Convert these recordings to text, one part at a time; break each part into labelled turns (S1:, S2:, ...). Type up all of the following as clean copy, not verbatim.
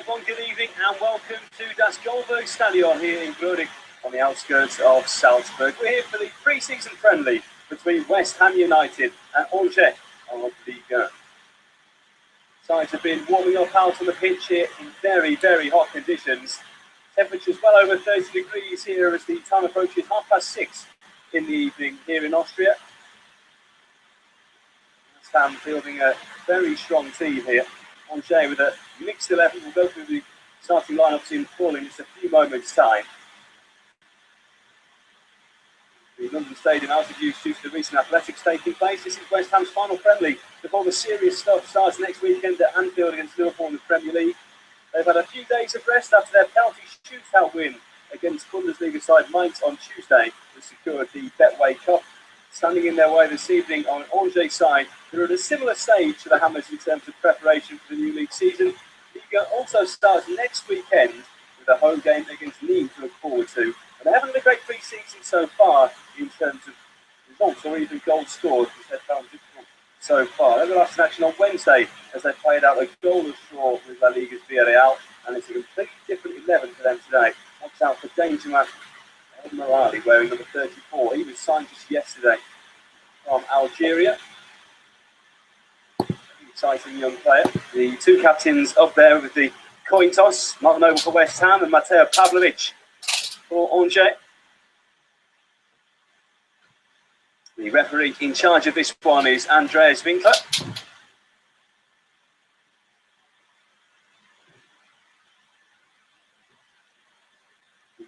S1: everyone, good evening and welcome to Das Goldberg Stadion here in Groningen on the outskirts of Salzburg. We're here for the pre-season friendly between West Ham United and Angers of Ligue. Sides have been warming up out on the pitch here in very, very hot conditions. Temperatures well over 30 degrees here as the time approaches 6:30 in the evening here in Austria. West Ham fielding a very strong team here. Angers with a mixed 11. We'll go through the starting lineups in full in just a few moments' time. The London Stadium out of use due to the recent athletics taking place. This is West Ham's final friendly before the serious stuff starts next weekend at Anfield against Liverpool in the Premier League. They've had a few days of rest after their penalty shootout win against Bundesliga side Mainz on Tuesday to secure the Betway Cup. Standing in their way this evening on Angers' side, they're at a similar stage to the Hammers in terms of preparation for the new league season. Ligue also starts next weekend with a home game against Ligue to look forward to. And they haven't had a great pre-season so far in terms of results or even goals scored, which they've found difficult so far. They had the last in action on Wednesday as they played out a goalless draw with La Liga's Villarreal, and it's a completely different 11 for them today. Watch out for danger man El Morali wearing number 34. He was signed just yesterday from Algeria. Exciting young player. The two captains up there with the coin toss, Martin Noble for West Ham and Mateo Pavlovic for Angers. The referee in charge of this one is Andreas Winkler.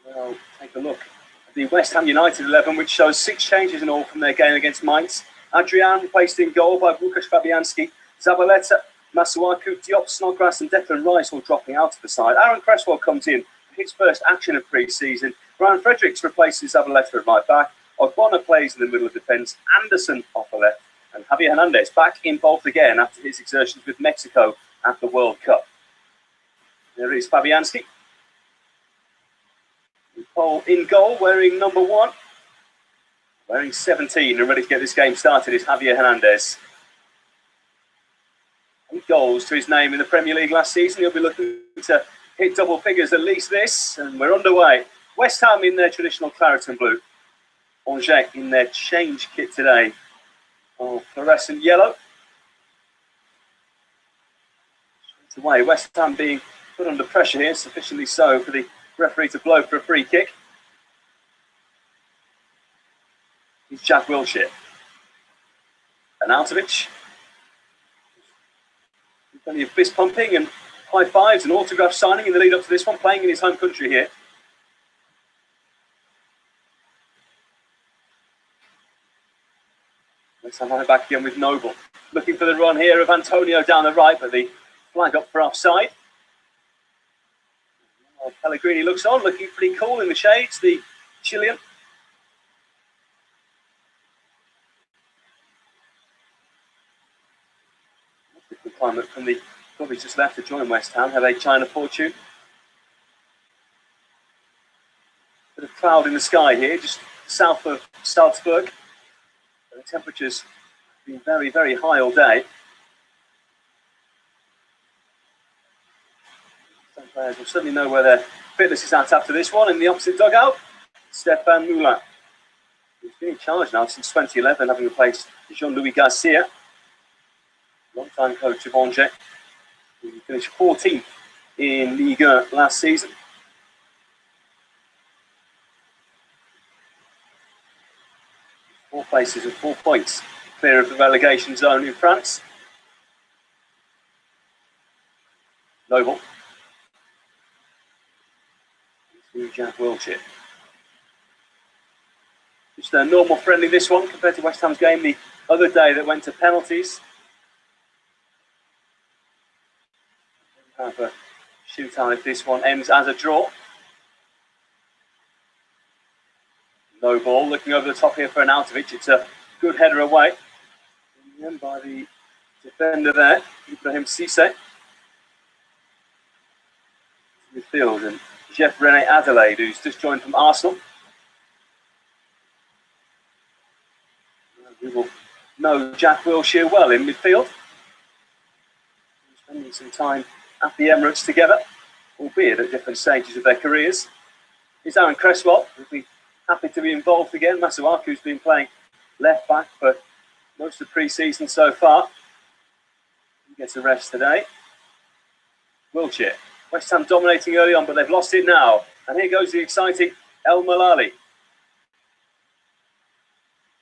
S1: We'll take a look at the West Ham United 11, which shows 6 changes in all from their game against Mainz. Adrian placed in goal by Łukasz Fabianski. Zabaleta, Masuaku, Diop, Snodgrass and Declan Rice all dropping out of the side. Aaron Cresswell comes in for his first action of pre-season. Ryan Fredericks replaces Zabaleta at right back. Ogbonna plays in the middle of defence. Anderson off the left. And Javier Hernandez back in both again after his exertions with Mexico at the World Cup. There is Fabianski. Paul in goal, wearing number 1. Wearing 17 and ready to get this game started is Javier Hernandez. 8 goals to his name in the Premier League last season. He'll be looking to hit double figures at least this, and we're underway. West Ham in their traditional claret and blue. Angers in their change kit today of fluorescent yellow. Straight away, West Ham being put under pressure here, sufficiently so for the referee to blow for a free kick. It's Jack Wilshere. Arnautovic. Plenty of fist pumping and high fives and autograph signing in the lead up to this one, playing in his home country here. Let's have it back again with Noble. Looking for the run here of Antonio down the right, but the flag up for offside. Well, Pellegrini looks on, looking pretty cool in the shades, the Chilean. Climate from the club he's just left to join West Ham. Have a China fortune. Bit of cloud in the sky here, just south of Salzburg. The temperatures have been very, very high all day. Some players will certainly know where their fitness is at after this one. In the opposite dugout, Stéphane Moulin, who's been in charge now since 2011, having replaced Jean-Louis Garcia. Long-time coach of Angers, who finished 14th in Ligue 1 last season. Four places and 4 points clear of the relegation zone in France. Noble. Jack Wilshere. Just a normal friendly this one compared to West Ham's game the other day that went to penalties. Have a shootout if this one ends as a draw. No ball, looking over the top here for Arnautovic. It's a good header away. And by the defender there, Ibrahim Cissé. Midfield and Jeff-René Adelaide, who's just joined from Arsenal. We will know Jack Wilshere well in midfield. Spending some time at the Emirates together. albeit at different stages of their careers. Is Aaron Cresswell, who'll be happy to be involved again. Masuaku's been playing left back for most of the pre-season so far. He gets a rest today. Wiltshire. West Ham dominating early on, but they've lost it now. And here goes the exciting El Malali.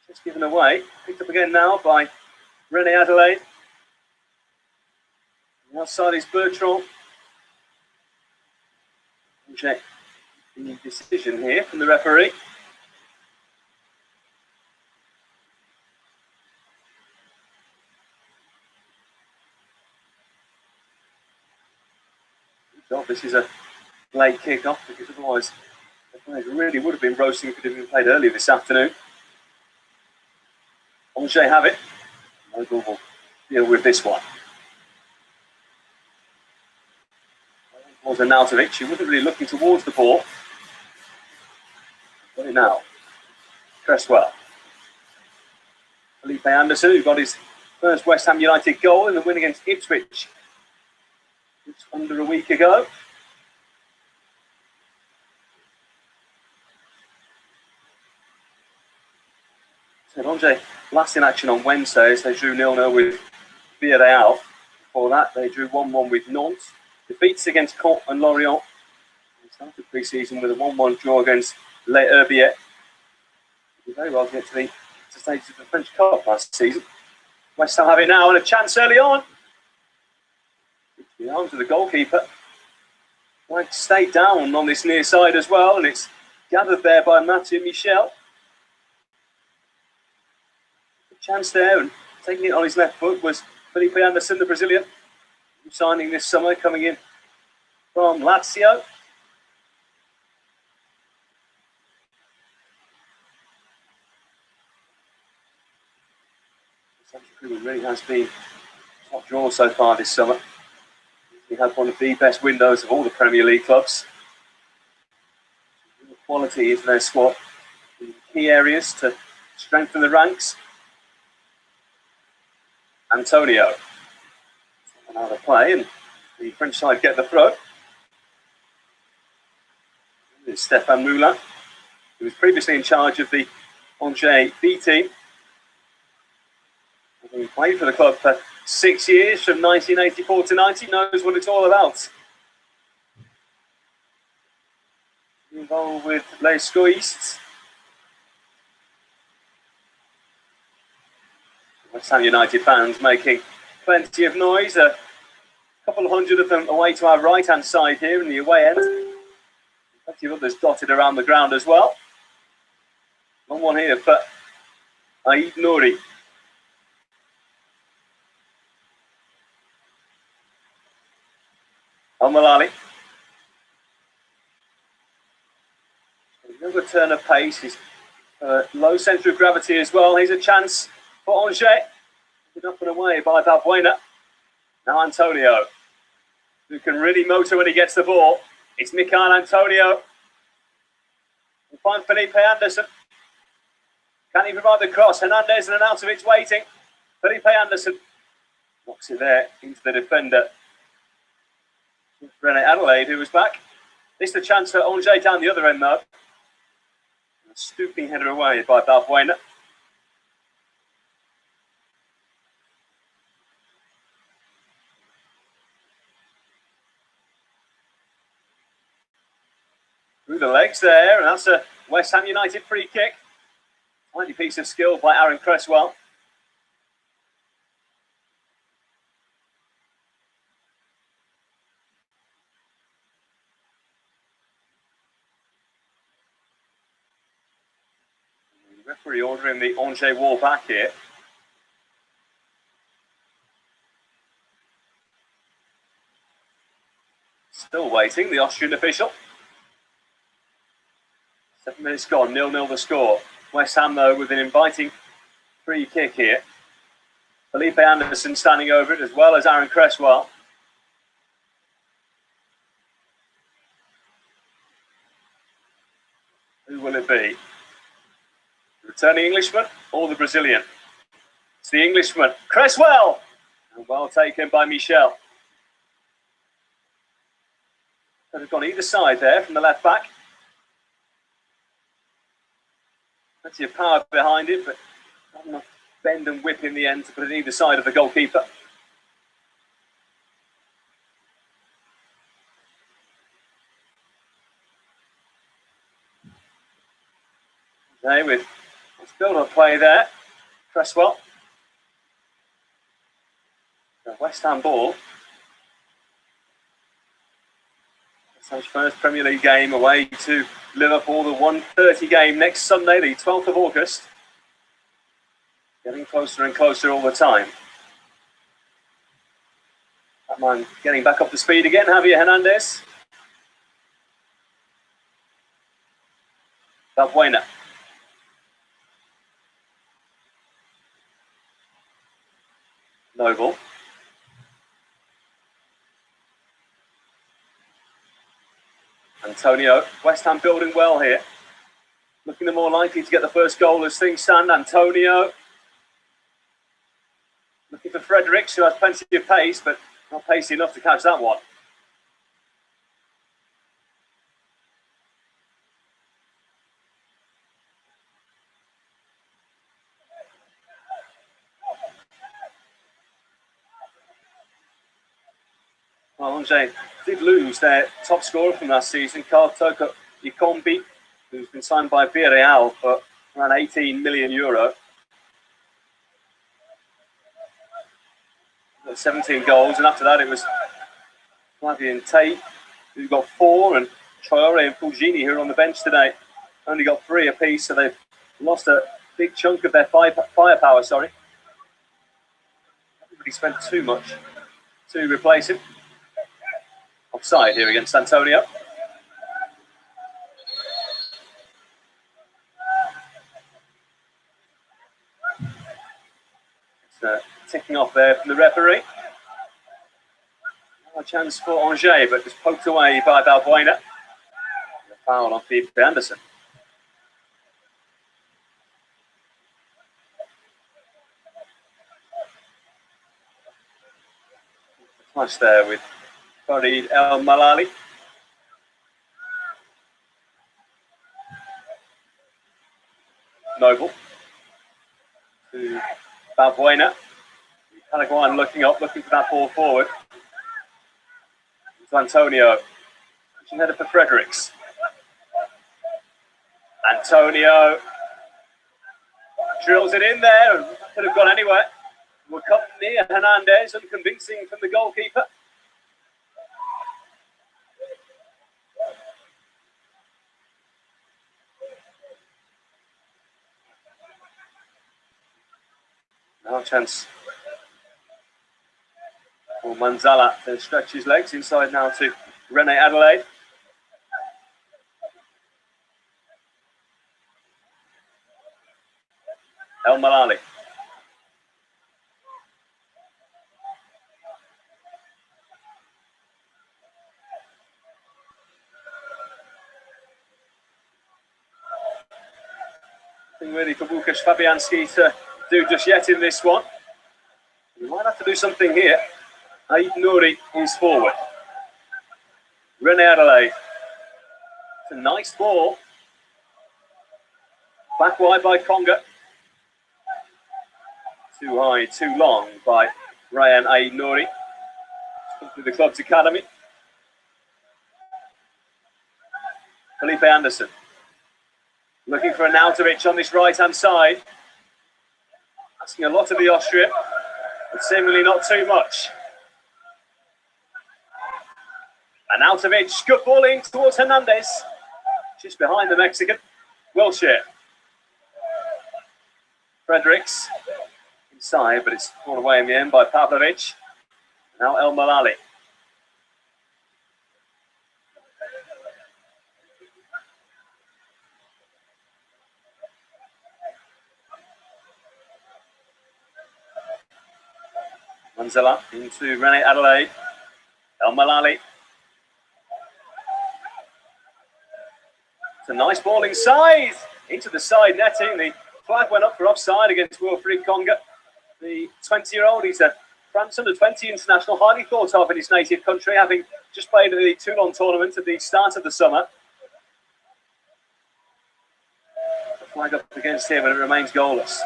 S1: Just given away. Picked up again now by Rene Adelaide. On the outside is Bertrand. Check the decision here from the referee. This is a late kick-off because otherwise the players really would have been roasting if it had been played earlier this afternoon. Angers have it. Noble will deal with this one. Towards Arnautovic, he wasn't really looking towards the ball. Got it now. Cresswell. Felipe Anderson, who got his first West Ham United goal in the win against Ipswich just under a week ago. So Angers last in action on Wednesday as they drew 0-0 with Villarreal. Before that, they drew 1-1 with Nantes. Defeats against Caen and Lorient. They started pre-season with a 1-1 draw against Les Herbiers. They very well get to the stages of the French Cup last season. West Ham have it now and a chance early on. The arms of the goalkeeper. Like stayed down on this near side as well, and it's gathered there by Mathieu Michel. The chance there, and taking it on his left foot was Felipe Anderson, the Brazilian, signing this summer, coming in from Lazio. It really has been top draw so far this summer. We had one of the best windows of all the Premier League clubs. The quality of their squad in key areas to strengthen the ranks. Antonio. Out of play, and the French side get the throw. It's Stéphane Moulin, who was previously in charge of the Angers B team. He played for the club for 6 years, from 1984 to 90, knows what it's all about. Involved with Les SCOistes. West Ham United fans making plenty of noise. A couple of hundred of them away to our right-hand side here in the away end. Plenty of others dotted around the ground as well. 1-1 here for Aïd Nouri. El Malali. Another turn of pace. He's low centre of gravity as well. Here's a chance for Angers. Up and away by Balbuena. Now Antonio, who can really motor when he gets the ball. It's Michail Antonio. We'll find Felipe Anderson. Can he provide the cross? Hernandez and Arnautovic waiting. Felipe Anderson knocks it there into the defender. Rene Adelaide, who was back. This is the chance for Angers down the other end, though. A stooping header away by Balbuena. Through the legs there, and that's a West Ham United free kick. Tiny piece of skill by Aaron Cresswell. The referee ordering the Angers wall back here. Still waiting, the Austrian official. 7 minutes gone, 0-0 the score. West Ham, though, with an inviting free kick here. Felipe Anderson standing over it, as well as Aaron Cresswell. Who will it be? The returning Englishman or the Brazilian? It's the Englishman, Cresswell! And well taken by Michel. Could have gone either side there from the left back. Plenty of power behind it, but not enough bend and whip in the end to put it either side of the goalkeeper. Okay, with let's build up play there. Cresswell. The West Ham ball. West Ham's first Premier League game away to Liverpool, the 1:30 game next Sunday, the 12th of August. Getting closer and closer all the time. That man getting back up to speed again, Javier Hernandez. Valbuena. Noble. Antonio. West Ham building well here. Looking the more likely to get the first goal as things stand. Antonio. Looking for Fredericks, who has plenty of pace, but not pacey enough to catch that one. Well, Angers did lose their top scorer from last season, Carl Toko Ikombi, who's been signed by Villarreal for around €18 million. 17 goals, and after that it was Flavie and Tate who got 4, and Traore and Fulgini, who are on the bench today, only got 3 apiece, so they've lost a big chunk of their firepower. Sorry, everybody spent too much to replace him. Offside here against Antonio. It's ticking off there from the referee. A chance for Angers, but just poked away by Valbuena. A foul on Felipe Anderson. Clash there with Farid El Malali. Noble to Valbuena. Paraguayan looking up, looking for that ball forward. To Antonio. Pushing header for Fredericks. Antonio drills it in there, and could have gone anywhere. We're cut near Hernandez, unconvincing from the goalkeeper. Now a chance for Manzala to stretch his legs inside now to Rene Adelaide. El Malali. Nothing really for Łukasz Fabianski to do just yet in this one. We might have to do something here. Aid Nouri is forward. Rene Adelaide. It's a nice ball. Back wide by Conga. Too high, too long by Ryan Aid Nouri. Through the club's academy. Felipe Anderson. Looking for Arnautovic on this right-hand side. Asking a lot of the Austrian, but seemingly not too much. Arnautovic, good ball in towards Hernandez. Just behind the Mexican. Wilshere. Fredericks. Inside, but it's thrown away in the end by Pavlovic. Now El Malali. Manzala into Rene Adelaide. El Malali. It's a nice ball inside. Into the side netting. The flag went up for offside against Wilfried Conga. The 20-year-old, he's a France under-20 international, highly thought of in his native country, having just played in the Toulon tournament at the start of the summer. The flag up against him and it remains goalless.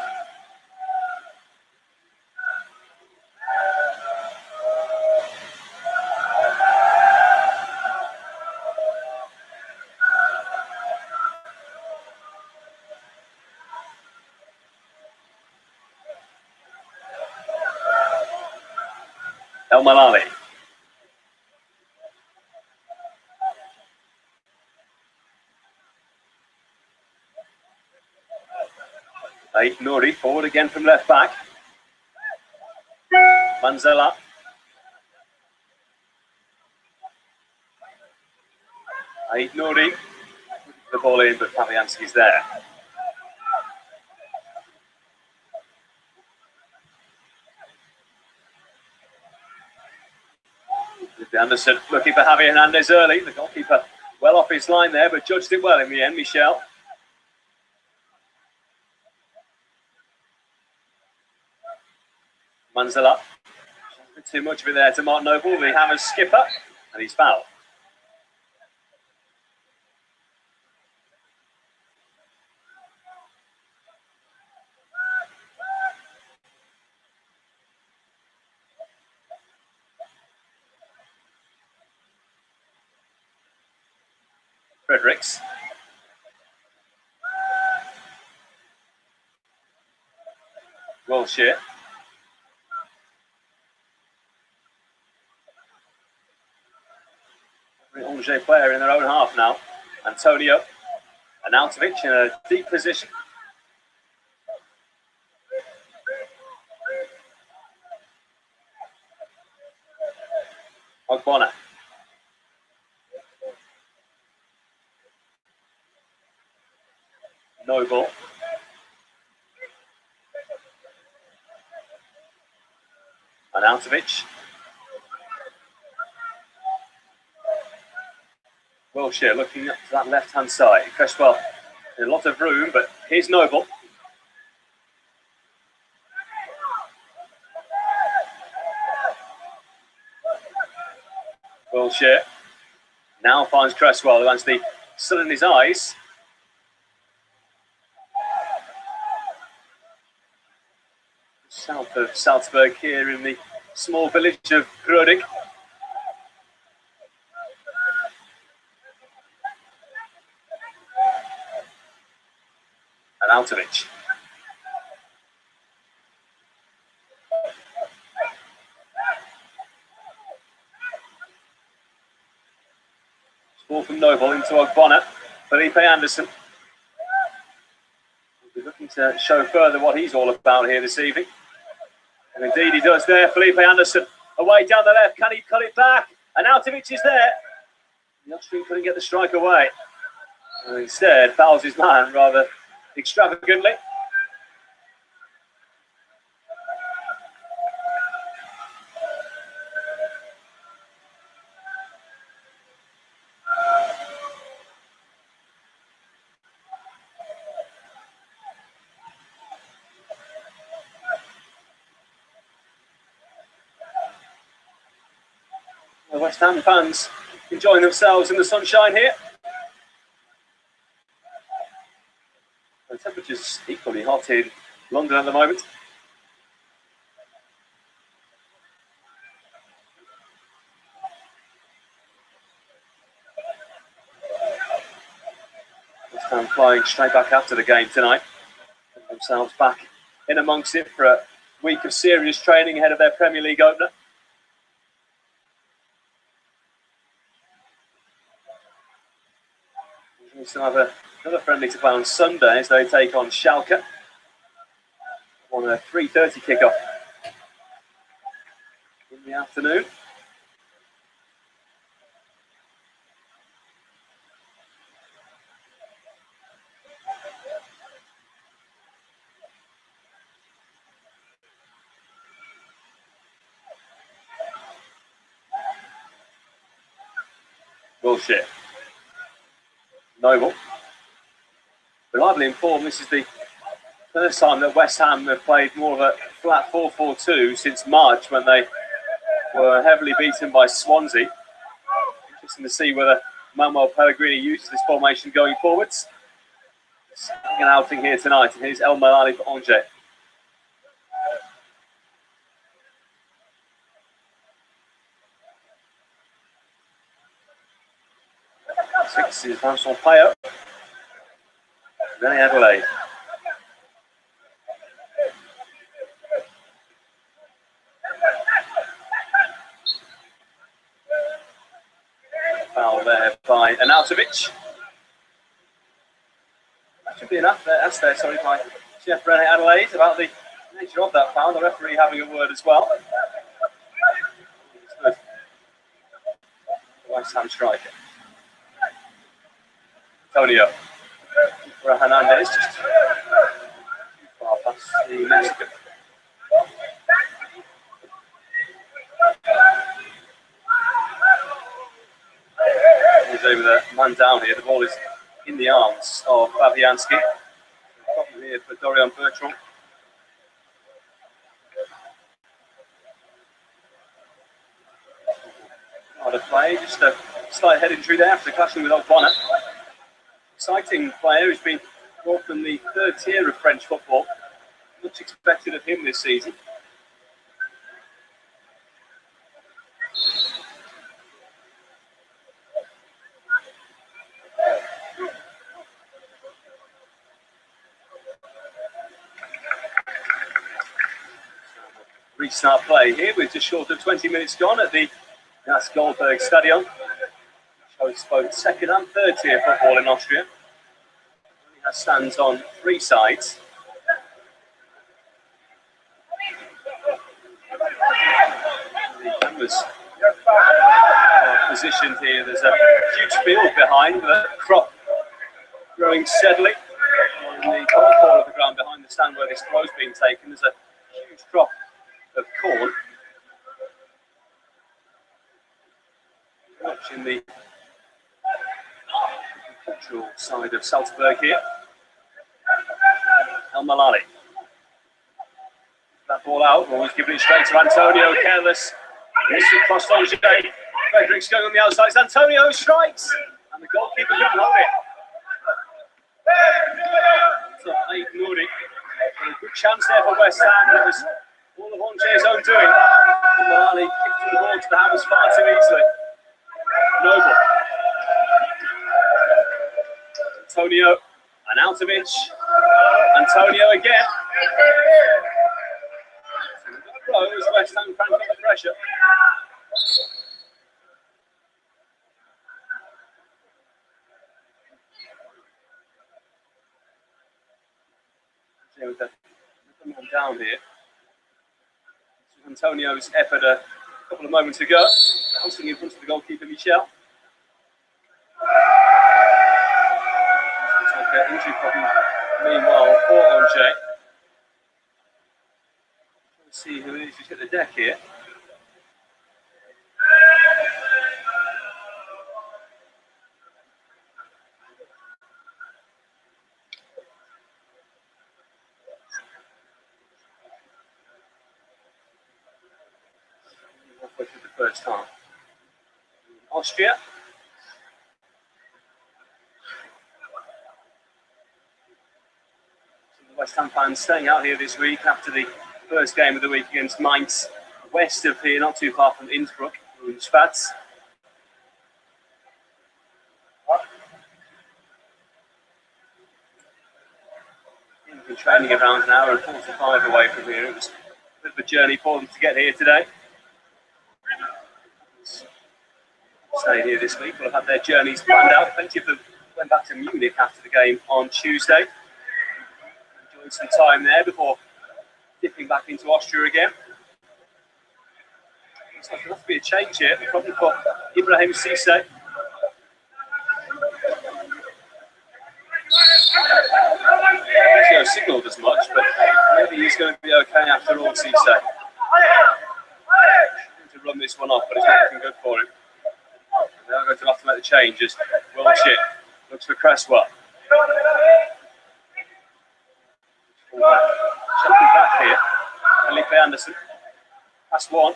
S1: El Malali. Aït Nouri forward again from left back. Manzella. Aït Nouri. The ball in, but Fabianski's there. Anderson looking for Javi Hernandez early. The goalkeeper well off his line there, but judged it well in the end, Michel. Manzella. A bit too much of it there to Mark Noble, the Hammers skipper, and he's fouled. Fredericks. Wilshere. Every Angers player in their own half now. Antonio. Arnautovic in a deep position. Ogbonna. Noble. Arnautovic. Wilshere looking up to that left-hand side. Cresswell in a lot of room, but here's Noble. Wilshere now finds Cresswell, who has the sun in his eyes. South of Salzburg here in the small village of Grödig. Arnautovic. Ball from Noble into Ogbonna. Felipe Anderson. We'll be looking to show further what he's all about here this evening. And indeed he does there. Felipe Anderson away down the left. Can he cut it back? Arnautovic is there. The Austrian couldn't get the strike away. And instead fouls his man rather extravagantly. The West Ham fans enjoying themselves in the sunshine here. The temperature's equally hot in London at the moment. West Ham flying straight back after the game tonight. Put themselves back in amongst it for a week of serious training ahead of their Premier League opener. We still have another friendly to play on Sunday as they take on Schalke on a 3:30 kickoff in the afternoon. Bullshit. Noble. Reliably informed, this is the first time that West Ham have played more of a flat 4-4-2 since March when they were heavily beaten by Swansea. Interesting to see whether Manuel Pellegrini uses this formation going forwards. An outing here tonight, and here's El Malali for Angers. Six is Vincent Payot. Then Adelaide. Foul there by Arnautovic. That should be enough. That's there, sorry, by Jeff René Adelaide about the nature of that foul. The referee having a word as well. West Ham striker. Antonio. For Hernandez, just far past the Mexican. He's over the man down here. The ball is in the arms of Fabianski. Problem here for Dorian Bertrand. Hard to play, just a slight head injury there after clashing with Ogbonna. Exciting player who's been brought from the third tier of French football. Much expected of him this season. Restart play here with just short of 20 minutes gone at the Jas Goldberg Stadion. Shows both second and third tier football in Austria. Only has stands on three sides. The cameras are positioned here. There's a huge field behind with a crop growing steadily. In the top corner of the ground behind the stand where this throw's being taken, there's a huge crop of corn. Much in the cultural side of Salzburg here. El Malali. That ball out, always giving it straight to Antonio, careless. This is crossed on Jay. Frederick's going on the outside. It's Antonio strikes, and the goalkeeper couldn't hold it. So they ignored it. But a good chance there for West Ham. It was all of Angers' own doing. Malali kicked the ball to the Hammers far too easily. Noble. Antonio, Arnautovic. Antonio again. As West Ham crank up the pressure. With the man down here. Antonio's effort a couple of moments ago. Bouncing in front of the goalkeeper, Michel. Looks like an injury problem, meanwhile, for Angers. Let's see who it is who's hit the deck here. Halfway through the first half. Austria. The West Ham fans staying out here this week after the first game of the week against Mainz, west of here, not too far from Innsbruck, in Schwaz. They've been training around an hour and 45 away from here. It was a bit of a journey for them to get here today. Stayed here this week, will have had their journeys planned out. Plenty of them went back to Munich after the game on Tuesday. Enjoyed some time there before dipping back into Austria again. Looks like there'll have to be a change here, probably for Ibrahim Cisse. He's signalled as much, but maybe he's going to be okay after all, Cisse. To run this one off, but it's not looking good for him. They are going to have to make the changes. Wiltshire looks for Cresswell. Jumping back here. Felipe Anderson. That's one.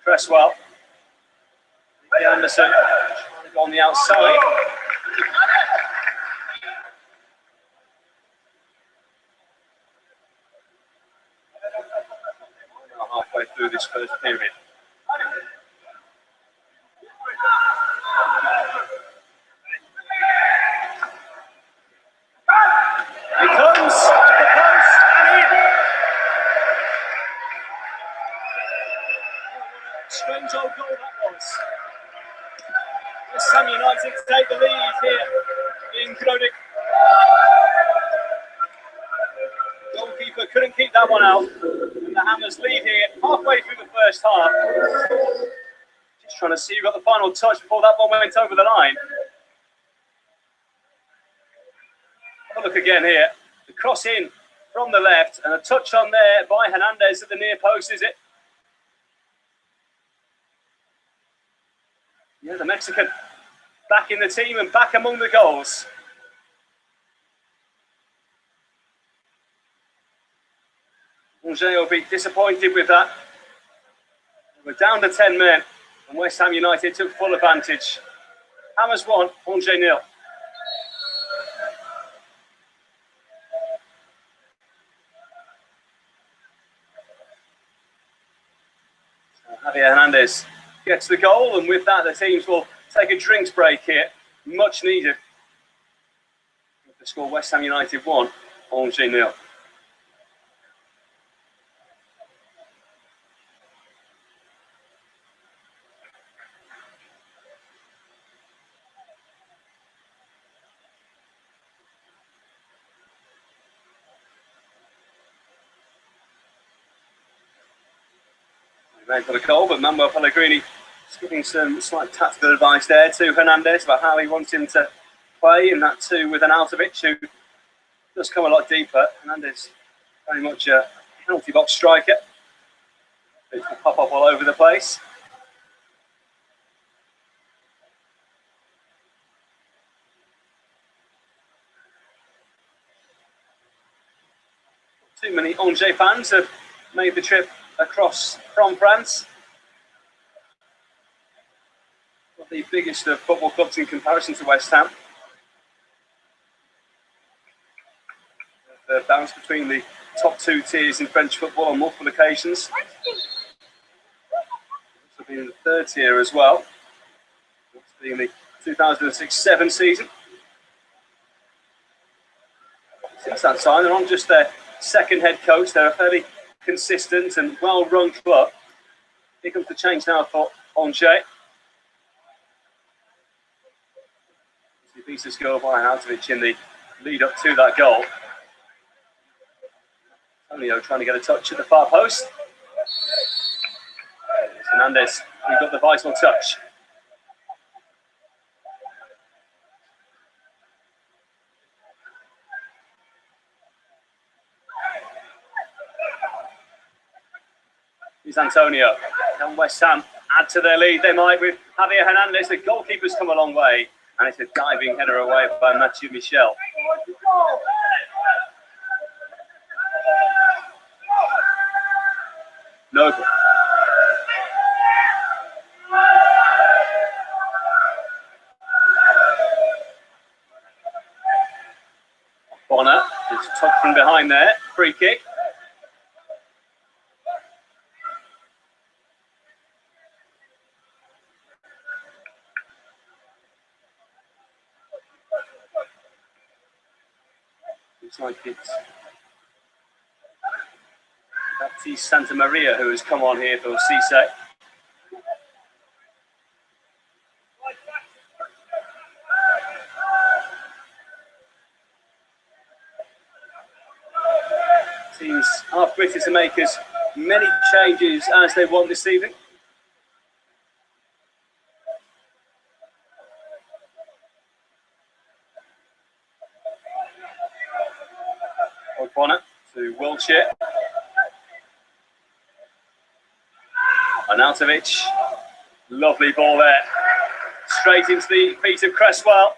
S1: Cresswell. Felipe Anderson trying to go on the outside. Halfway through this first period. He comes at the post and in. Strange old goal that was. West Ham United take the lead here in Groningen. Goalkeeper couldn't keep that one out. And the Hammers lead here halfway through the first half. Just trying to see who got the final touch before that one went over the line. Have a look again here. The cross in from the left and a touch on there by Hernandez at the near post, is it? Yeah, the Mexican back in the team and back among the goals. Angers will be disappointed with that. We're down to 10 men and West Ham United took full advantage. Hammers 1, Angers 0. Javier Hernandez gets the goal, and with that, the teams will take a drinks break here. Much needed. The score West Ham United 1, Angers 0. They got a goal, but Manuel Pellegrini is giving some slight tactical advice there to Hernandez about how he wants him to play, and that too with an Arnautovic who does come a lot deeper. Hernandez very much a penalty box striker. It will pop up all over the place. Too many Angers fans have made the trip across from France. Not the biggest of football clubs in comparison to West Ham. The bounce between the top two tiers in French football on multiple occasions. Also been in the third tier as well. That's been the 2006-07 season. Since that time, they're on just their second head coach. They're a fairly consistent and well-run club. Here comes the change now for Angers. Pieces go by Arnautovic in the lead up to that goal. Antonio trying to get a touch at the far post. Hernandez, who got the vital touch. Here's Antonio. Can West Ham add to their lead? They might with Javier Hernandez. The goalkeeper's come a long way. And it's a diving header away by Mathieu Michel. No. Bonner is tucked from behind there. Free kick. Looks like it's Baptiste Santa Maria who has come on here for Cisse. Teams are free to make as many changes as they want this evening. Bonner to Wiltshire. Arnautovic, lovely ball there. Straight into the feet of Cresswell.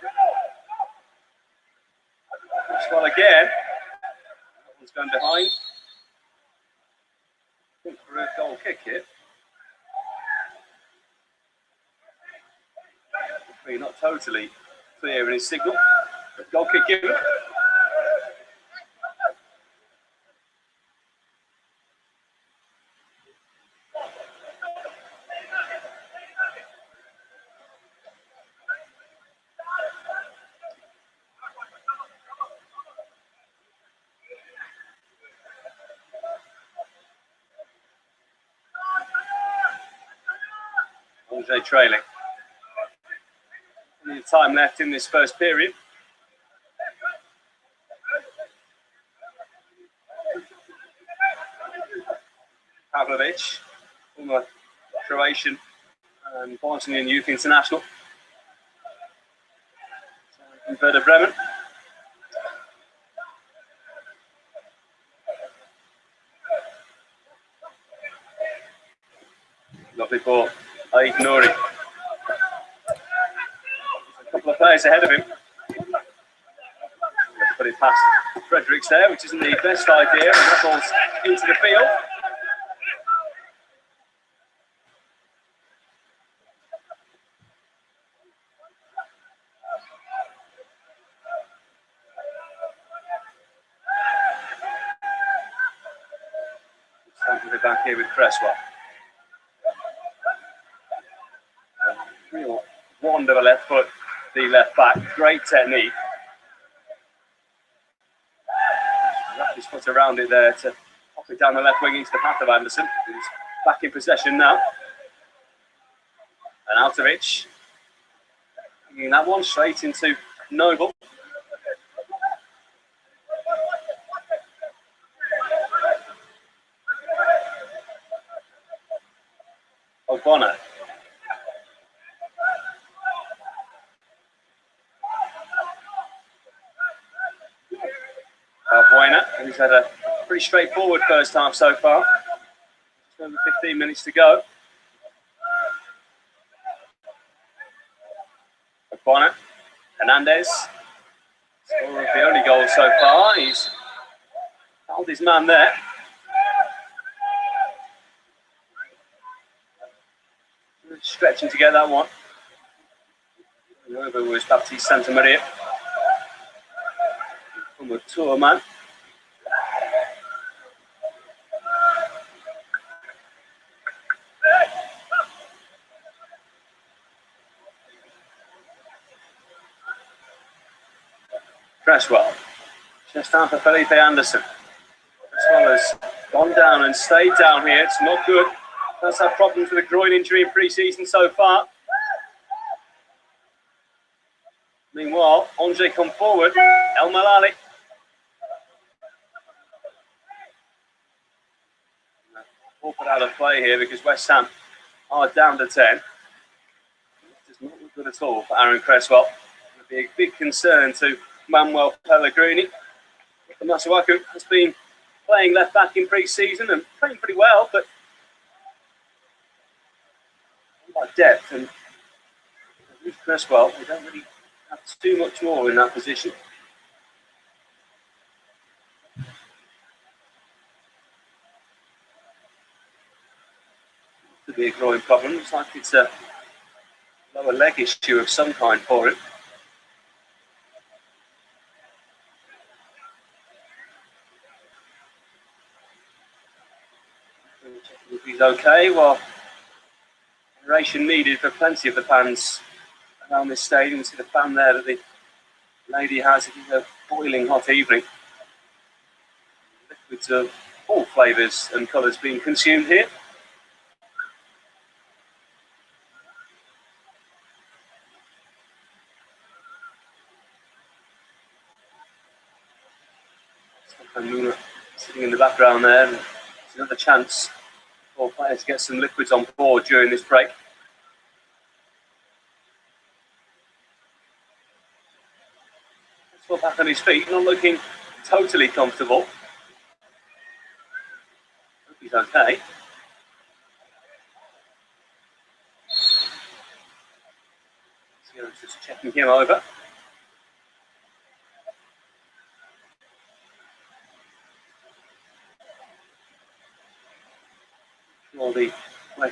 S1: Cresswell again. That one's going behind. for a goal kick here. He's not totally clear in his signal. But goal kick given. Andre trailing. Plenty of time left in this first period. Pavlovic, former Croatian and Bosnian youth international. From Werder Bremen. Lovely ball. Aid Nouri. A couple of players ahead of him. Put it past Fredericks there, which isn't the best idea, and that ball's into the field. Starting back here with Cresswell. Real wand of a left foot, the left back. Great technique. Wrapped his foot around it there to pop it down the left wing into the path of Anderson, who's back in possession now. And Altovich, bringing that one straight into Noble. O'Connor. Buena, who's had a pretty straightforward first half so far. Just over 15 minutes to go. O'Connor, Hernandez, scorer of the only goal so far. He's held his man there. Stretching to get that one. And over was Baptiste Santamaria. From the tour man. Cresswell, just after Felipe Anderson. Cresswell has gone down and stayed down here. It's not good. That's had problems with a groin injury in pre-season so far. Meanwhile, Andre come forward. El Malali. All put out of play here because West Ham are down to 10. It does not look good at all for Aaron Cresswell. It would be a big concern to Manuel Pellegrini. Masuaku has been playing left back in pre-season and playing pretty well, but about depth, and with Cresswell, they don't really have too much more in that position. Could be a growing problem. Looks like it's a lower leg issue of some kind for him. Checking if he's okay. Well, aeration needed for plenty of the fans around this stadium. You see the fan there that the lady has. It is a boiling hot evening. Liquids of all flavours and colours being consumed here. Luna sitting in the background there. And it's another chance for players to get some liquids on board during this break. Swap back on his feet, not looking totally comfortable. Hope he's okay. So just checking him over.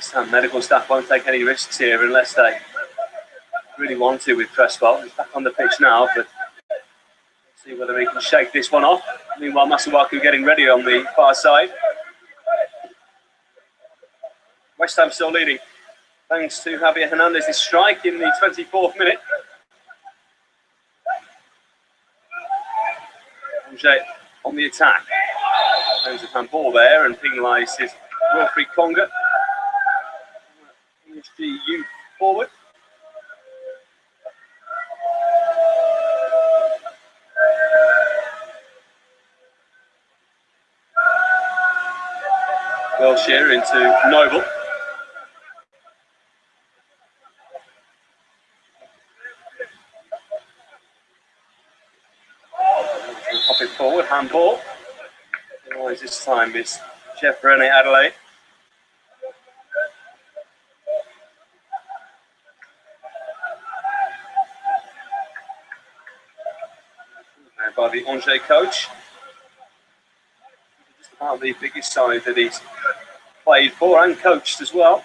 S1: West Ham medical staff won't take any risks here unless they really want to with Cresswell. He's back on the pitch now, but see whether he can shake this one off. Meanwhile, Masuaku getting ready on the far side. West Ham still leading, thanks to Javier Hernandez's strike in the 24th minute. Angers on the attack. There's a handball there and penalises Wilfried Konga. PSG youth forward. Wilshire into Noble. Pop it forward, handball. Otherwise this time it's Jeff René Adelaide. By the Angers coach. Just about the biggest side that he's played for and coached as well.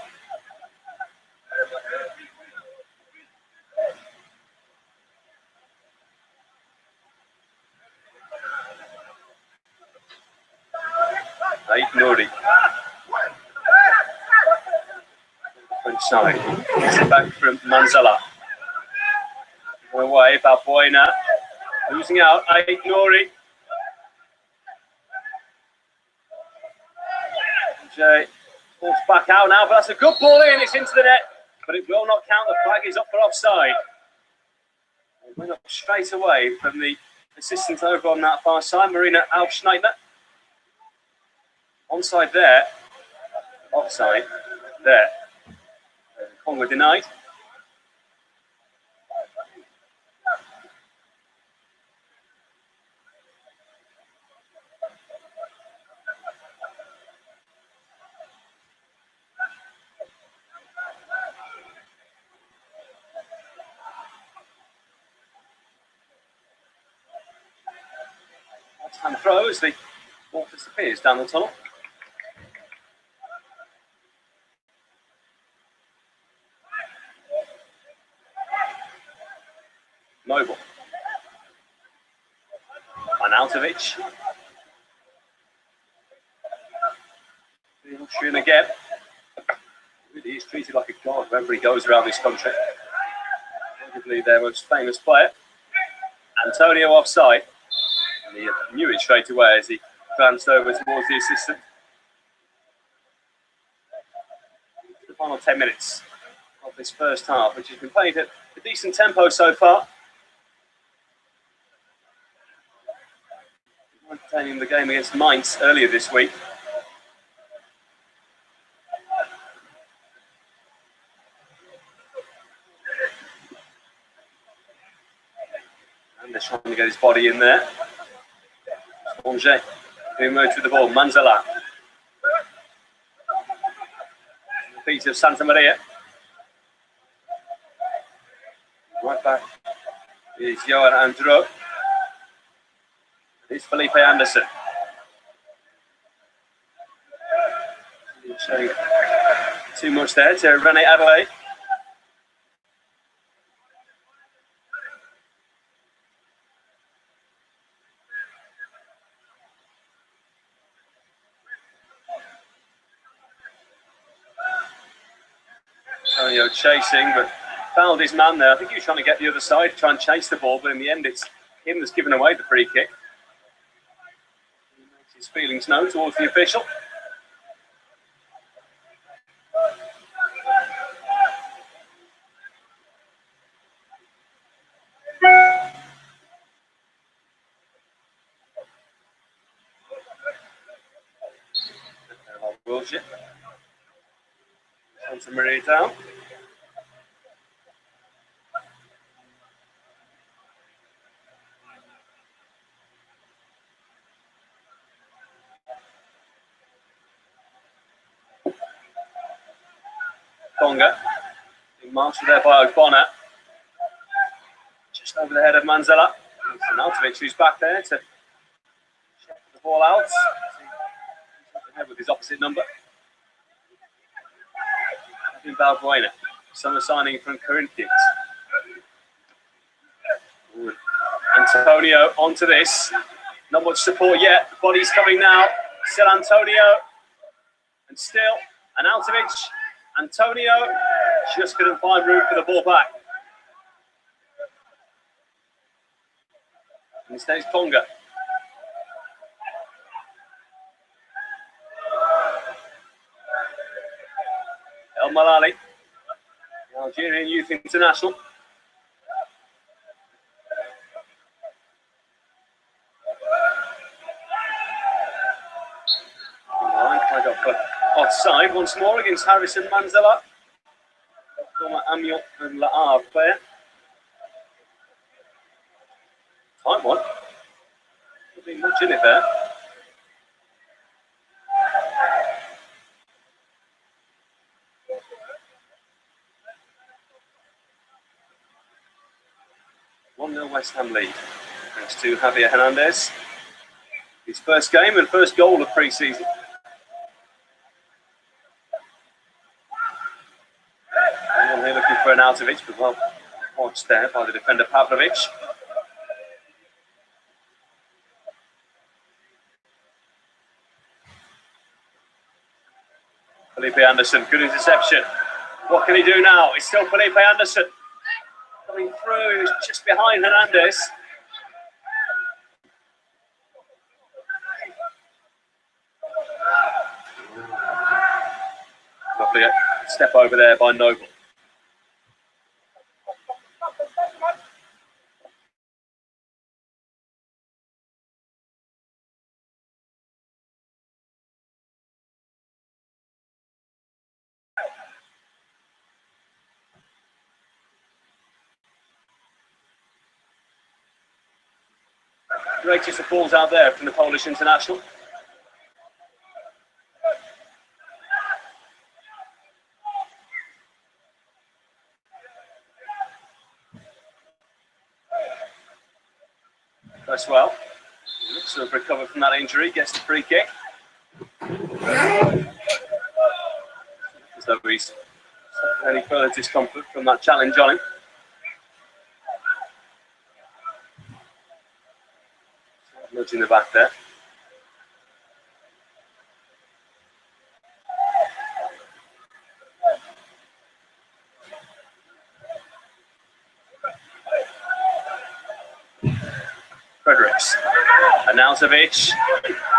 S1: Nouri. French side. Gets it back from Manzala. Away, Balbuena. Losing out, Nouri. Jay falls back out now, but that's a good ball in. It's into the net, but it will not count. The flag is up for offside. It went up straight away from the assistant over on that far side, Marina Alpschneidner. Onside there, offside there. Konga denied. And throw as the ball disappears down the tunnel. Noble. Arnautovic. Shooting again. Really is treated like a god wherever he goes around this country. Arguably their most famous player. Antonio offside. And he knew it straight away as he glanced over towards the assistant. The final 10 minutes of this first half, which has been played at a decent tempo so far. Maintaining the game against Mainz earlier this week. And they're trying to get his body in there. Angers being moved with the ball. Manzala. The feet of Santa Maria. Right back is Johan Andro. It's Felipe Anderson. Showing too much there to René Adelaide. Antonio chasing, but fouled his man there. I think he was trying to get the other side, try and chase the ball, but in the end it's him that's given away the free kick. He makes his feelings known towards the official. Wilshire. Santa Maria down. Konga. Being mastered there by Ogbonna. Just over the head of Manzala. Arnautovic who's back there to check the ball out. With his opposite number. in Balbuena. Summer signing from Corinthians. Antonio onto this. Not much support yet. The body's coming now. Still Antonio. And still Anautovic. Antonio just couldn't find room for the ball back. And his name's Ponga. El Malali, Algerian Youth International. I got put offside once more against Harrison Manzala. Former Amiens and Le Havre player. Time one. There'll be much in it there. West Ham lead. Thanks to Javier Hernandez. His first game and first goal of pre-season. Anyone here looking for Anautovic, but well watched there by the defender Pavlovic. Felipe Anderson, good interception. What can he do now? It's still Felipe Anderson. Coming through, he's just behind Hernandez. Lovely step over there by Noble. Greatest of balls out there from the Polish international. Does well. Looks to have recovered from that injury, gets the free kick. As though he's any further discomfort from that challenge on him. Nudge in the back there. Fredericks. Anautovic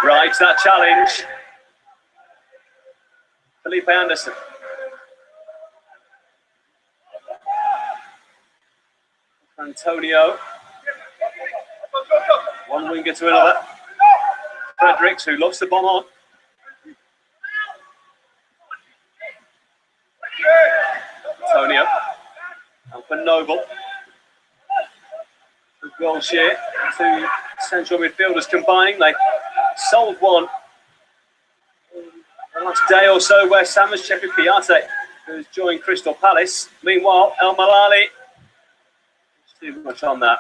S1: rides that challenge. Felipe Anderson. Antonio. One winger to another. Fredericks, who loves the bomb on. Antonio. And for Noble. Good goal share. Two central midfielders combining. They sold one. The last day or so, where Sam has checked with Piatti, who's joined Crystal Palace. Meanwhile, El Malali. Too much on that.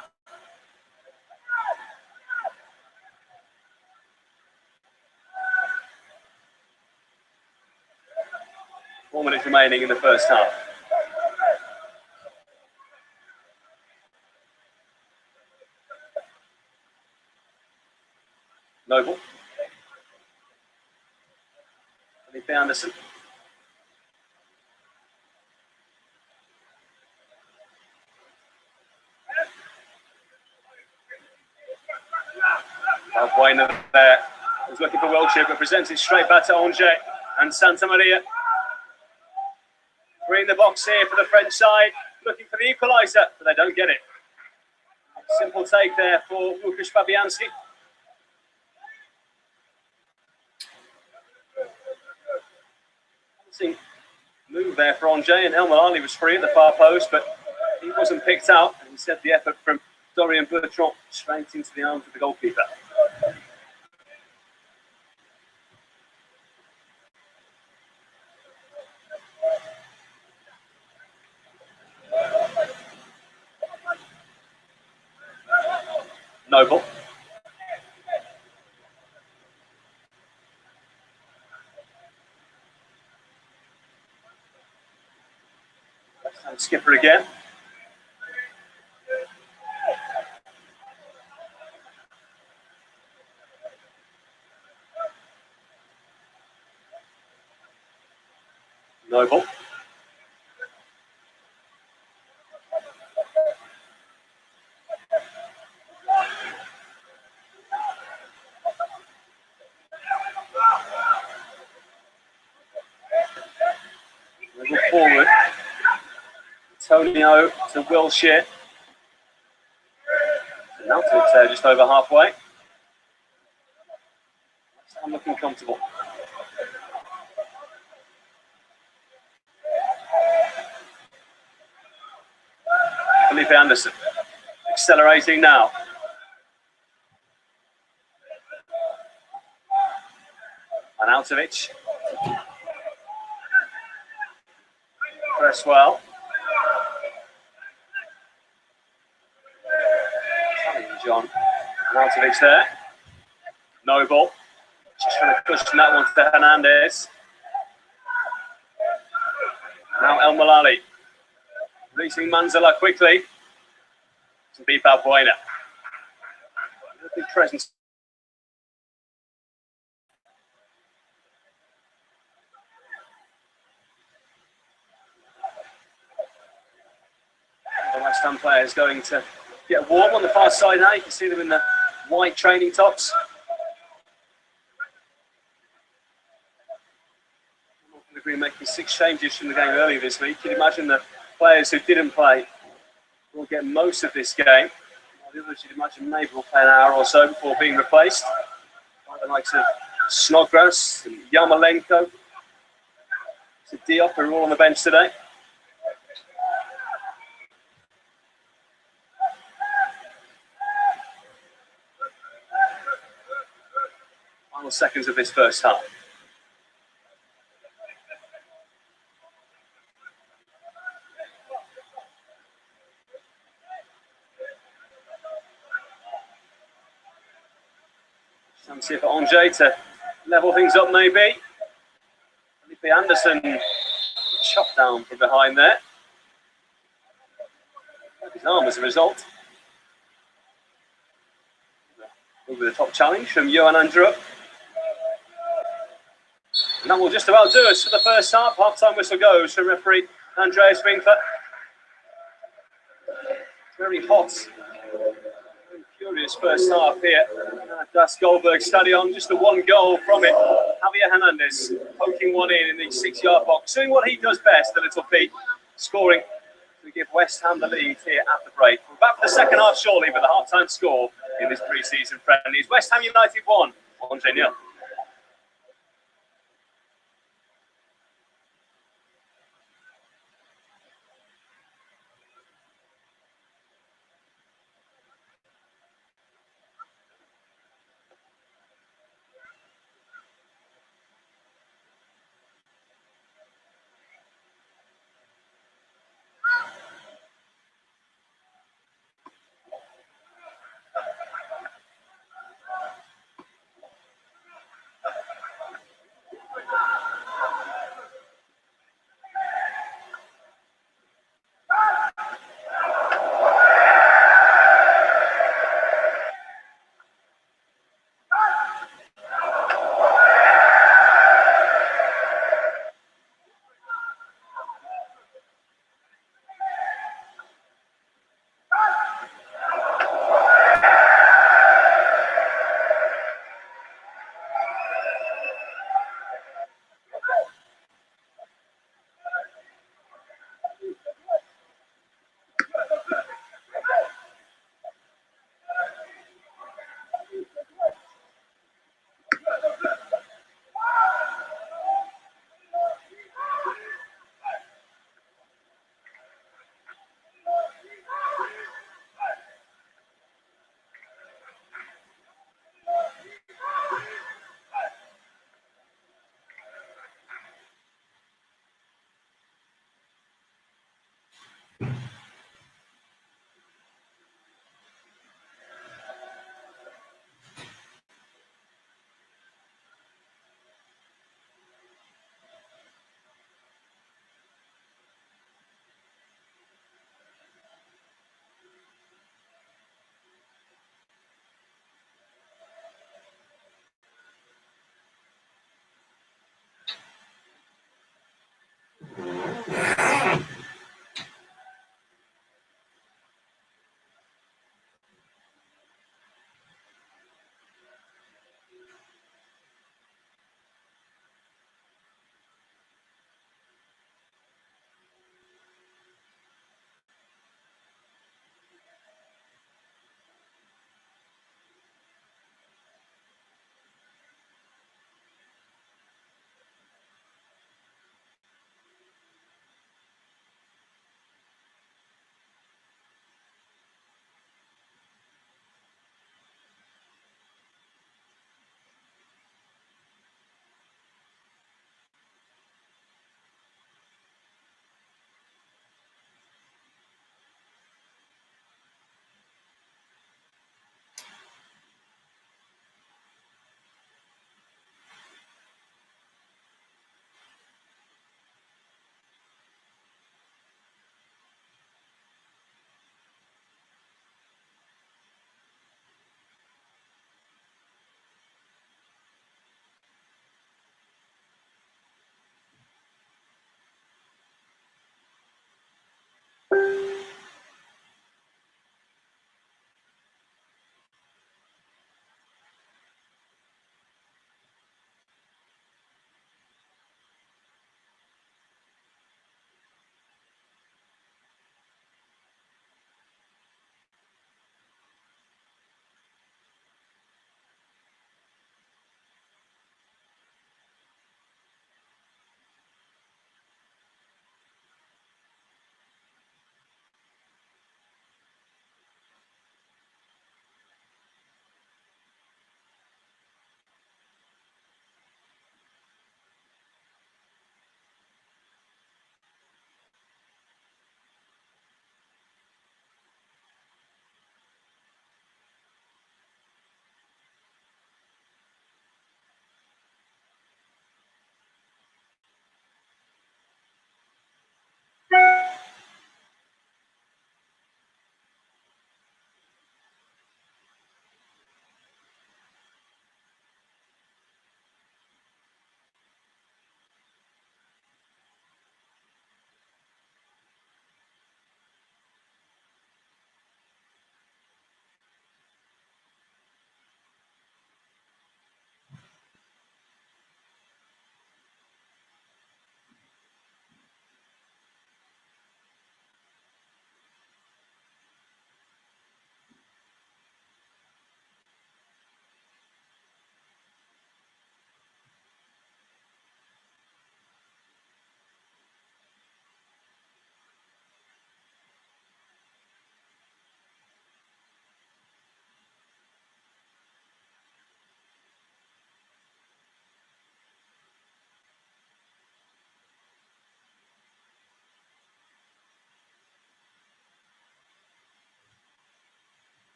S1: Four minutes remaining in the first half. Noble. Felipe Anderson. Balbuena there. Was looking for Wiltshire, but presents it straight back to Angers and Santa Maria. We're in the box here for the French side, looking for the equaliser, but they don't get it. Simple take there for Łukasz Fabianski. Move there for Angers, and El Malali was free at the far post, but he wasn't picked out. And instead, the effort from Dorian Bertrand straight into the arms of the goalkeeper. Noble. skipper again. Noble. Noble forward. Antonio to Wilshire. Now to it's there just over halfway. I'm looking comfortable. Felipe Anderson accelerating now. Arnautovic. Press well. John. Arnautovic there. Noble. Just trying to cushion that one to Hernandez. Now El Malali. Releasing Manzala quickly. To beat Balbuena. Big presence. The West Ham players going to get warm on the far side now. You can see them in the white training tops. We've been making 6 changes from the game earlier this week. You'd imagine the players who didn't play will get most of this game. The others, you'd imagine, maybe will play an hour or so before being replaced. Like the likes of Snodgrass and Yarmolenko, to Diop, who are all on the bench today. Final seconds of this first half. Chance here for Angers to level things up, maybe. Felipe Anderson chopped down from behind there. His arm as a result. Over the top challenge from Johan Andrup. And that will just about do us for the first half. Half-time whistle goes from referee Andreas Winkler. Very hot. Very furious first half here at Das Goldberg Stadion. Just the one goal from it. Javier Hernandez poking one in the 6-yard box. Doing what he does best, the little Pete. Scoring to give West Ham the lead here at the break. We're back for the second half shortly with a half-time score in this pre-season friendly. West Ham United 1, Angers 0.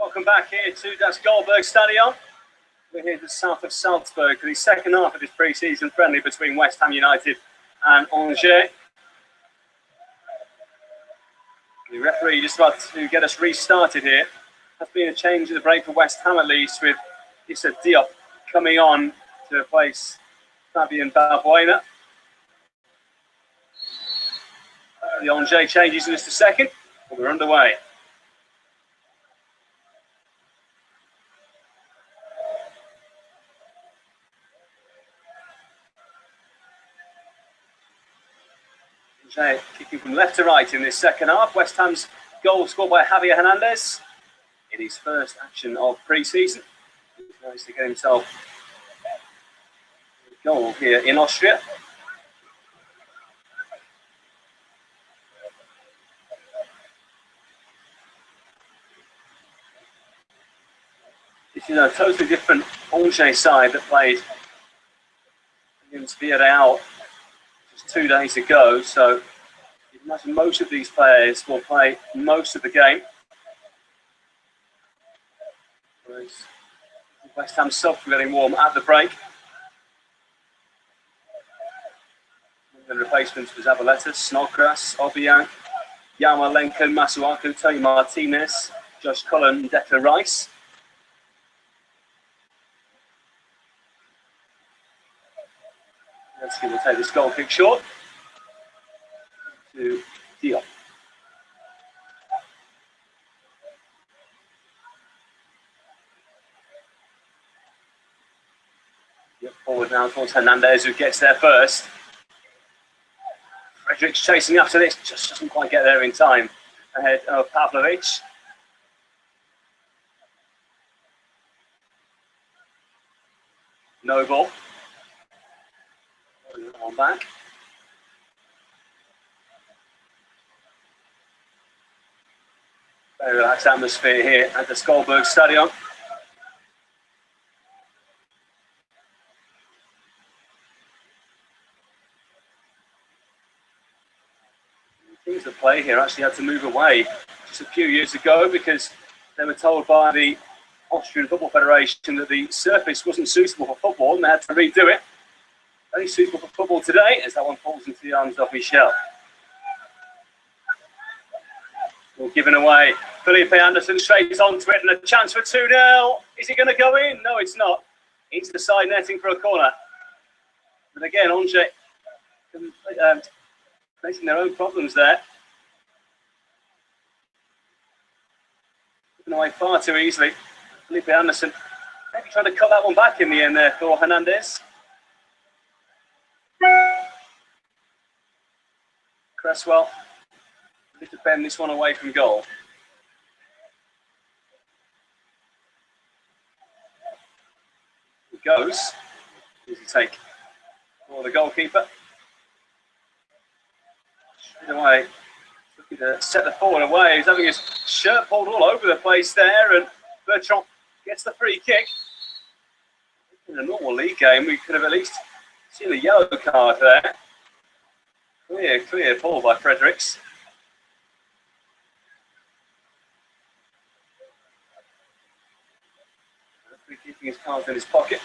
S1: Welcome back here to Das Goldberg Stadion. We're here just south of Salzburg for the second half of this pre-season friendly between West Ham United and Angers. The referee just about to get us restarted here. Has been a change at the break for West Ham at least, with Issa Diop coming on to replace Fabian Balbuena. The Angers changes in just a second, but we're underway. Angers kicking from left to right in this second half. West Ham's goal scored by Javier Hernandez in his first action of pre-season. He's managed to get himself a goal here in Austria. This is a totally different Angers side that played against Villarreal just 2 days ago. So you can imagine most of these players will play most of the game. Whereas West Ham sub getting warm at the break. The replacements for Zabaleta, Snodgrass, Obiang, Yarmolenko, Masuaku, Tony Martinez, Josh Cullen, and Declan Rice. Let's will take this goal kick short to Diop. Forward now towards Hernandez, who gets there first. Fredericks chasing after this, just doesn't quite get there in time. Ahead of Pavlovic. Noble. On back. Very relaxed atmosphere here at the Goldberg Stadion. Teams that play here actually had to move away just a few years ago because they were told by the Austrian Football Federation that the surface wasn't suitable for football and they had to redo it. Only suitable for football today as that one falls into the arms of Michel. All given away. Felipe Anderson straight onto it and a chance for 2-0. Is it going to go in? No, it's not. Into the side netting for a corner. But again, Angers facing their own problems there. Given away far too easily. Felipe Anderson maybe trying to cut that one back in the end there for Hernandez. Cresswell ready to bend this one away from goal. It goes. Easy take for the goalkeeper. Straight away, looking to set the forward away. He's having his shirt pulled all over the place there, and Bertrand gets the free kick. In a normal league game, we could have at least seen a yellow card there. Clear ball by Fredericks. Keeping his cards in his pocket.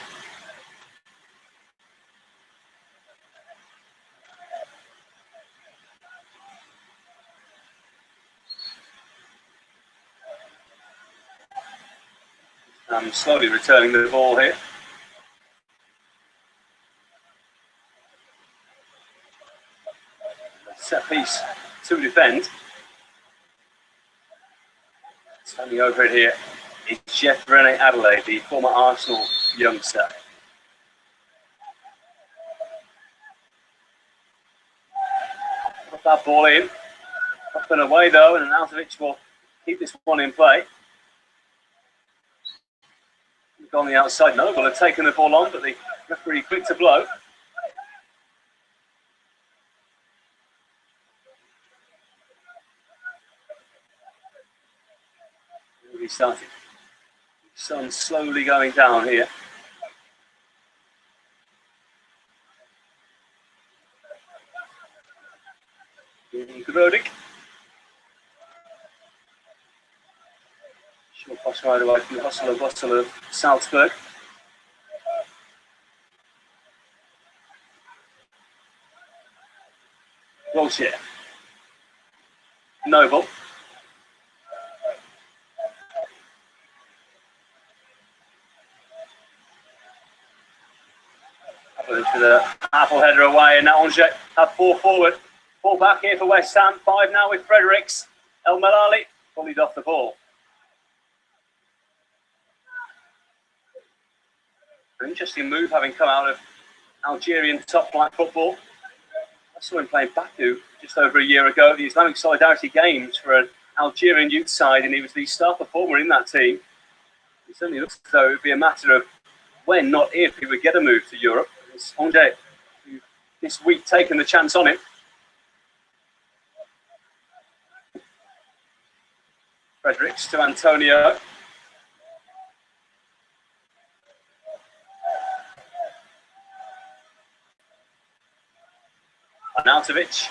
S1: Slowly returning the ball here. Set piece to defend. Standing over it here is Jeff René Adelaide, the former Arsenal youngster. Put that ball in. Up and away though, and Arnautovic will keep this one in play. On the outside, Noble had taken the ball on, but the referee quick to blow. Really started. Sun slowly going down here. Grodik. Short pass Try to open the hustle and bustle of Salzburg. Bullshit. Noble. With a apple header away, and now Angers have 4 forward. 4 back here for West Ham. 5 now with Fredericks. El Malali bullied off the ball. An interesting move having come out of Algerian top flight football. I saw him playing Baku just over a year ago at the Islamic Solidarity Games for an Algerian youth side, and he was the star performer in that team. It certainly looks as though it would be a matter of when, not if, he would get a move to Europe. It's Angers who this week taken the chance on him. Fredericks to Antonio. Arnautovic.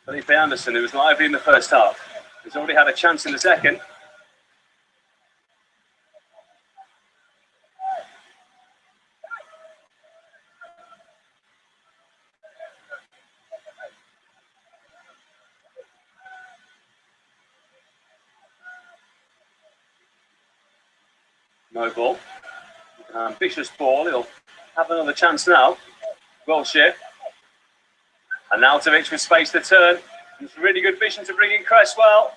S1: Felipe Anderson, who was lively in the first half, has already had a chance in the second. No ball. An ambitious ball. He'll have another chance now. Bullshit. Arnautovic with space to turn. It's really good vision to bring in Cresswell.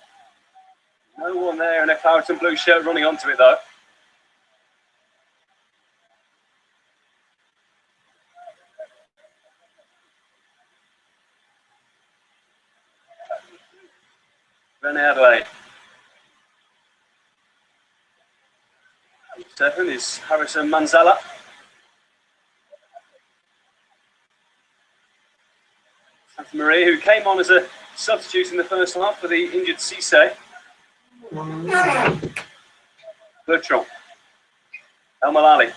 S1: No one there in a claret and blue shirt running onto it though. René Adelaide. 7 is Harrison Manzala. Santa Maria, who came on as a substitute in the first half for the injured Cisse. Bertrand. El Malali.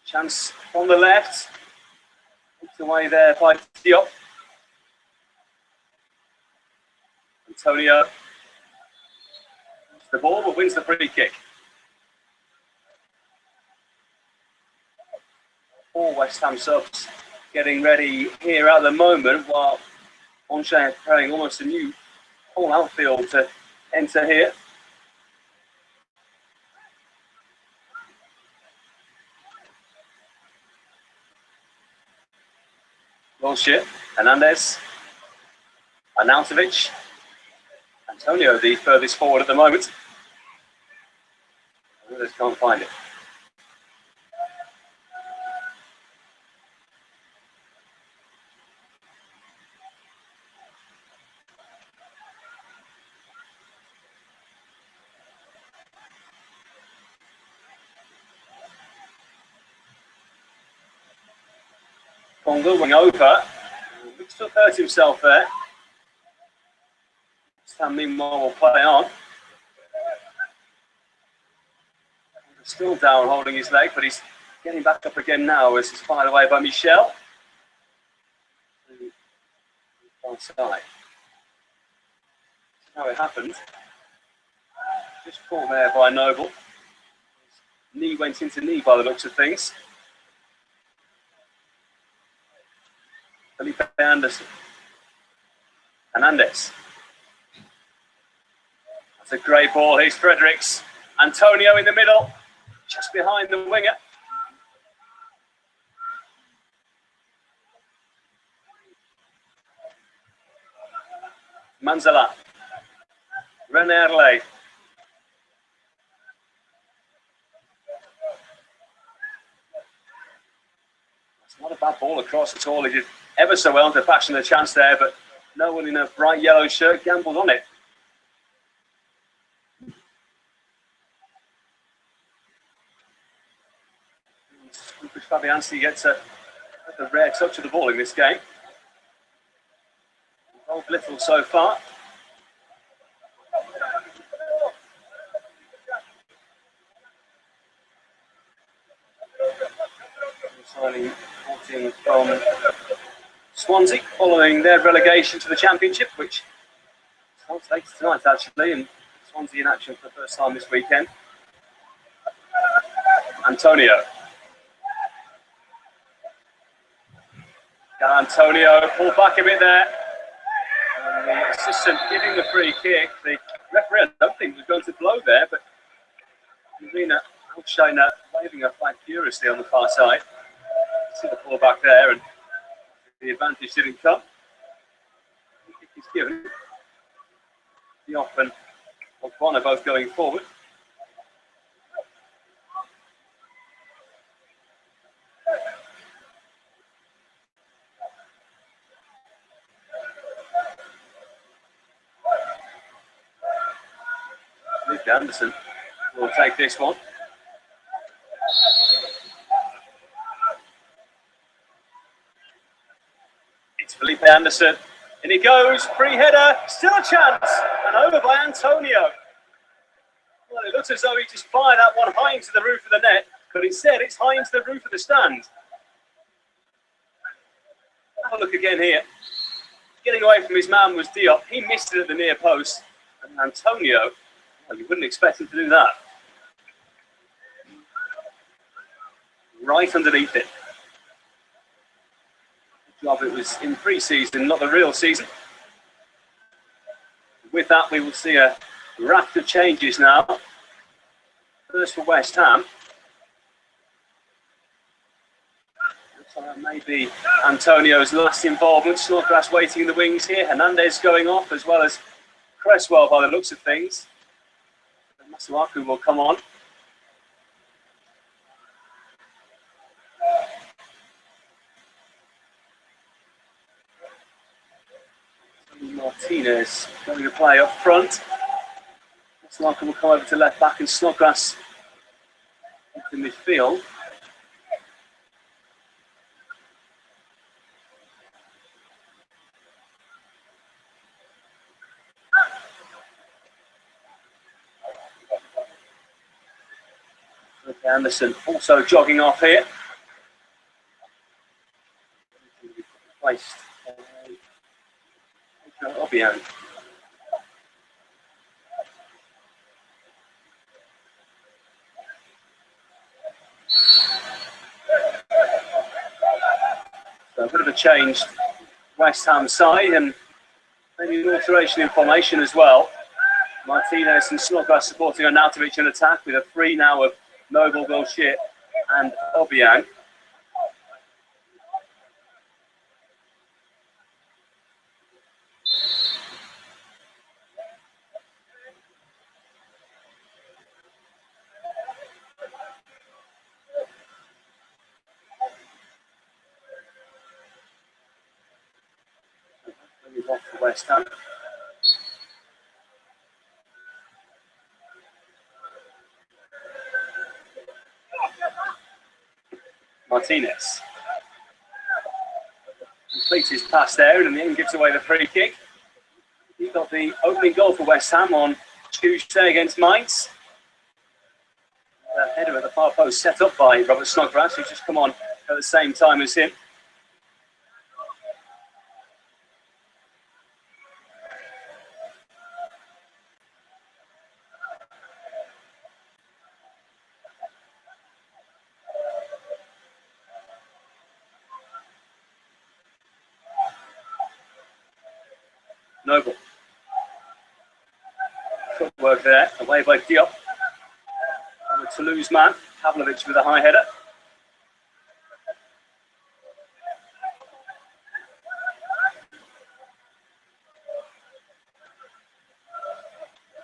S1: Chance on the left. It's away there by Diop. Antonio. The ball, but wins the free kick. 4 West Ham subs getting ready here at the moment, while Angers preparing almost a new whole outfield to enter here. Bullshit. Hernandez. Arnautovic. Antonio, the furthest forward at the moment. Others can't find it. Congo wing over. Looks to have hurt himself there. Sam meanwhile will play on. Still down holding his leg, but he's getting back up again now as he's fired away by Michel. On side. That's how it happened. Just caught there by Noble. His knee went into knee by the looks of things. Felipe Anderson. Hernandez. That's a great ball. Here's Fredericks. Antonio in the middle, just behind the winger. Manzala. René Adelaide. It's not a bad ball across at all. He did ever so well to fashion the chance there, but no one in a bright yellow shirt gambled on it. Fabianski gets a rare touch of the ball in this game. Involved little so far. Signing 14 from Swansea, following their relegation to the Championship, which starts later tonight actually, and Swansea in action for the first time this weekend. Antonio. Antonio pulled back a bit there. And the assistant giving the free kick. The referee, I don't think was going to blow there, but Marina Outshiner waving her flag furiously on the far side. See the ball back there, and the advantage didn't come. The kick is given. Diop and Ogbon are both going forward. Ligue Anderson will take this one. It's Felipe Anderson. And he goes, free header, still a chance, and over by Antonio. Well, it looks as though he just fired that one high into the roof of the net, but instead it's high into the roof of the stand. Have a look again here. Getting away from his man was Diop. He missed it at the near post. And Antonio, well, you wouldn't expect him to do that. Right underneath it. Good job, it was in pre-season, not the real season. With that, we will see a raft of changes now. First for West Ham. Looks like that may be Antonio's last involvement. Snodgrass waiting in the wings here. Hernandez going off, as well as Cresswell by the looks of things. Masuaku will come on. Martinez going to play up front. Masuaku will come over to left back, and Snodgrass into midfield. Anderson also jogging off here. Placed Obiang. So a bit of a change West Ham side, and maybe an alteration in formation as well. Martinez and Snodgrass supporting Arnautovic in attack, with a free now of Noble, Wilshere and Obiang. Off for West Ham. Martinez completes his pass there, and in the end gives away the free kick. He got the opening goal for West Ham on Tuesday against Mainz. The header at the far post set up by Robert Snodgrass, who's just come on at the same time as him. Noble. Footwork there, away by Diop. And the Toulouse man, Pavlovic with a high header.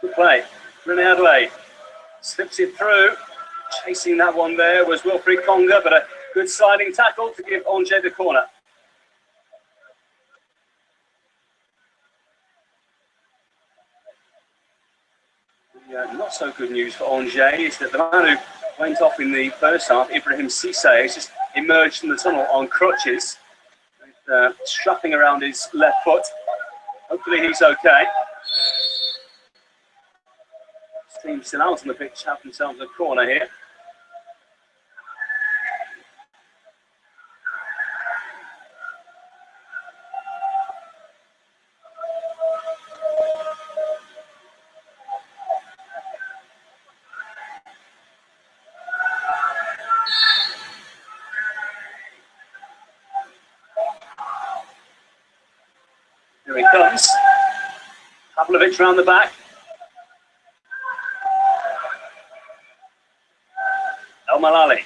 S1: Good play. René Adelaide slips it through. Chasing that one there was Wilfried Konga, but a good sliding tackle to give Angers the corner. Not so good news for Angers is that the man who went off in the first half, Ibrahim Cissé, has just emerged from the tunnel on crutches, with strapping around his left foot. Hopefully he's okay. This team still out on the pitch, have themselves a corner here. Pavlovic round the back. El Malali.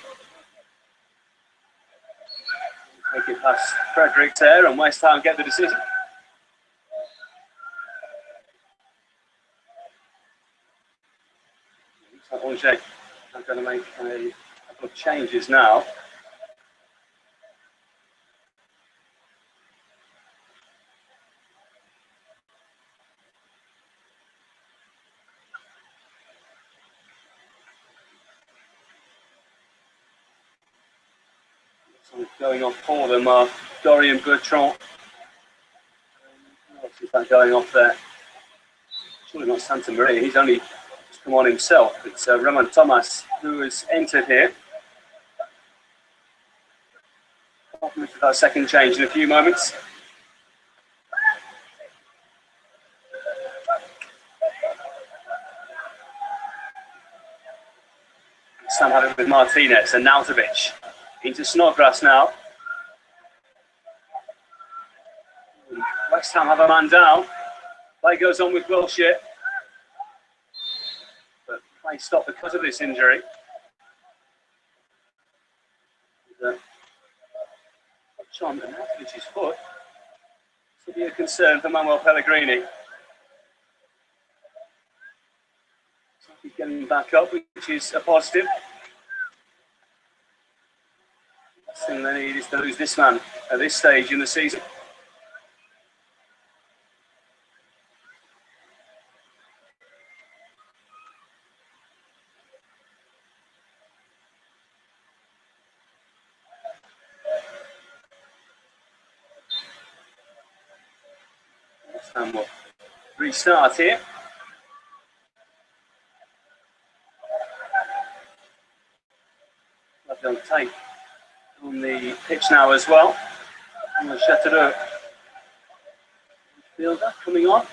S1: Take it past Fredericks there, and West Ham get the decision. Looks like I'm going to make a couple of changes now. Going off for them are Dorian Bertrand. What's that going off there? Surely not Santa Maria. He's only just come on himself. It's Roman Thomas who has entered here. I'll move to that second change in a few moments. Sam had it with Martinez and Nautovic. Into Snodgrass now. West Ham have a man down. Play goes on with Wilshere. But play stopped because of this injury. Touch on Nautovic's foot. This will be a concern for Manuel Pellegrini. So he's getting back up, which is a positive. The thing they need is to lose this man at this stage in the season. And we'll restart here. Lovely on tape on the pitch now as well. And the Châteauroux fielder coming on.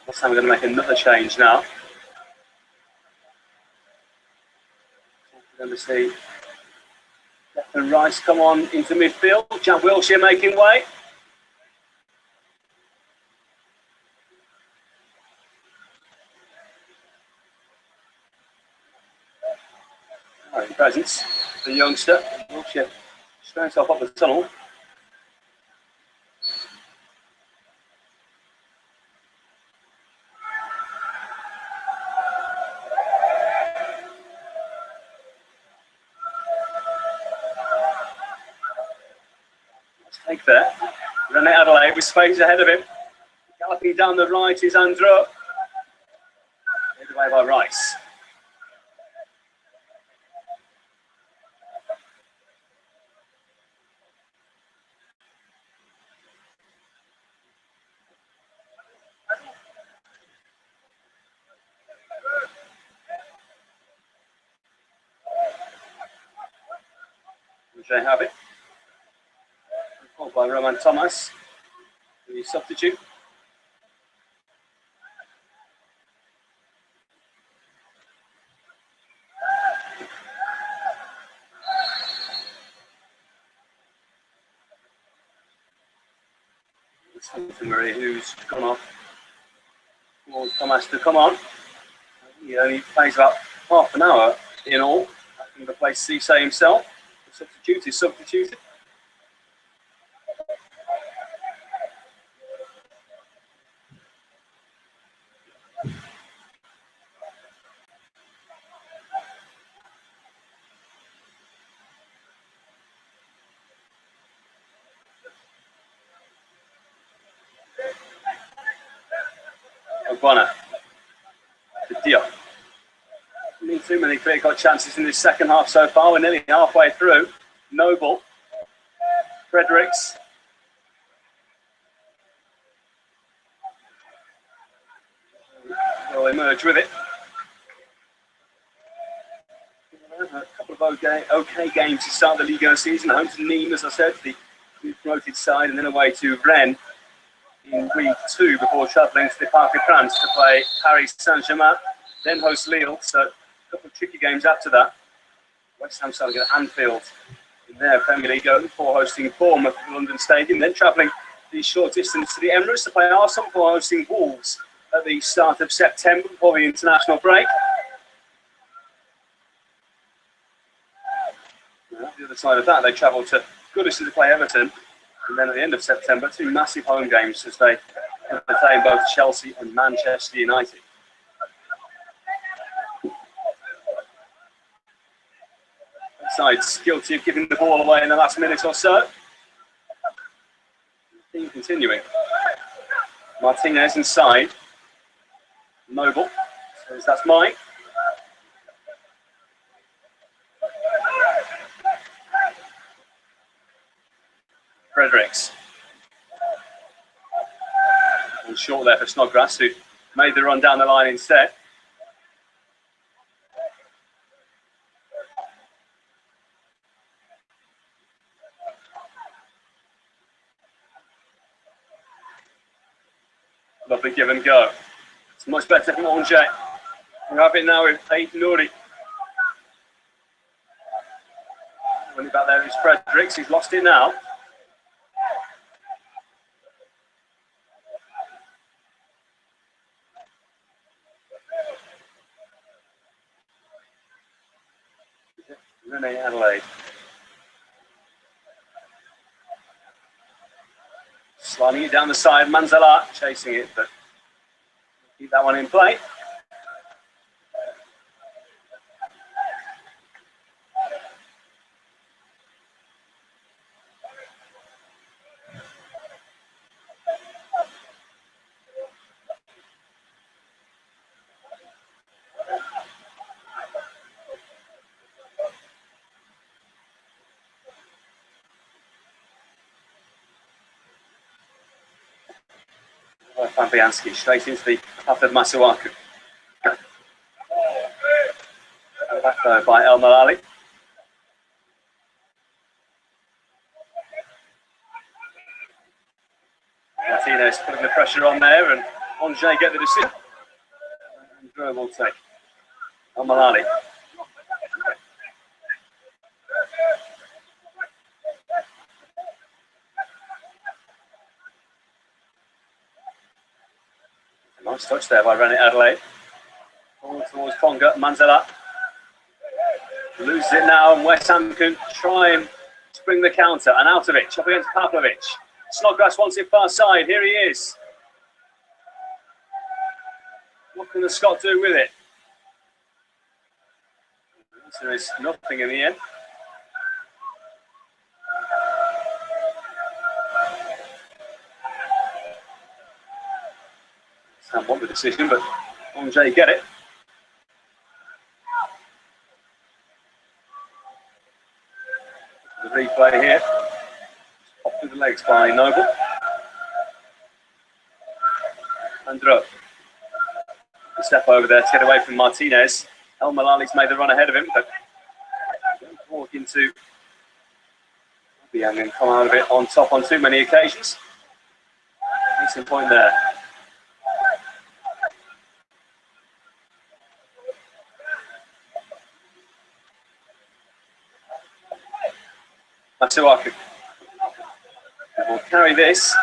S1: This time we're going to make another change now. We're going to see Declan Rice come on into midfield. Jack Wilshere making way. Right, presence, the youngster. Wilshere straight off up the tunnel. Take there. René Adelaide with space ahead of him. Galloping down the right is Andrew. Made away by Rice. They have it. Called by Roman Thomas, the substitute. Santa Maria, who's gone off for Thomas to come on. He only plays about half an hour in all. I think the place Cisse himself. The substitute is substituted. Bonner. Diop. Not too many clear-cut chances in this second half so far. We're nearly halfway through. Noble. Fredericks. Will emerge with it. A couple of okay games to start the Ligue season. Home to Nîmes, as I said, the promoted side, and then away to Rennes in week 2 before travelling to the Parc des Princes to play Paris Saint-Germain, then host Lille. So a couple of tricky games after that. West Ham starting at Anfield in their Premier League own before hosting Bournemouth at the London Stadium, then travelling the short distance to the Emirates to play Arsenal before hosting Wolves at the start of September before the international break. At the other side of that, they travel to Goodison to play Everton, and then at the end of September, 2 massive home games as they entertain both Chelsea and Manchester United. Sides guilty of giving the ball away in the last minute or so. Team continuing. Martinez inside. Noble says that's mine. Fredericks. And short there for Snodgrass, who made the run down the line instead. Lovely give and go. It's much better from Angers. We have it now with Aid Nouri. Running back there is Fredericks. He's lost it now. Rene Adelaide. Sliding it down the side, Manzala chasing it, but keep that one in play. Fabianski straight into the path of Masuaku. Back though by El Malali. Martinez putting the pressure on there, and Angers get the decision. And Drew will take El Malali. Nice touch there by Rene Adelaide. Forward towards Ponga, Manzala. Loses it now, and West Ham can try and spring the counter. And Arnautovic up against Pavlovic. Snodgrass wants it far side. Here he is. What can the Scot do with it? The answer is nothing in the end. Sam won the decision, but Angers get it. The replay here. Off through the legs by Noble. Andro. A step over there to get away from Martinez. El Malali's made the run ahead of him, but don't walk into Young and come out of it on top on too many occasions. Decent point there. Masuaku will carry this.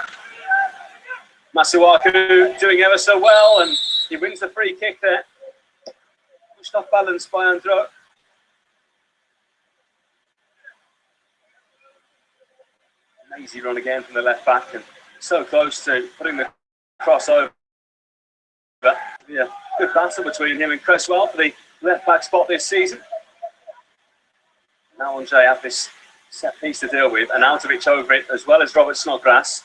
S1: Masuaku doing ever so well, and he wins the free kick there. Pushed off balance by Andro. An easy run again from the left back, and so close to putting the cross over. Yeah, good battle between him and Cresswell for the left back spot this season. Now Angers have this set piece to deal with, and Arnautovic over it, as well as Robert Snodgrass.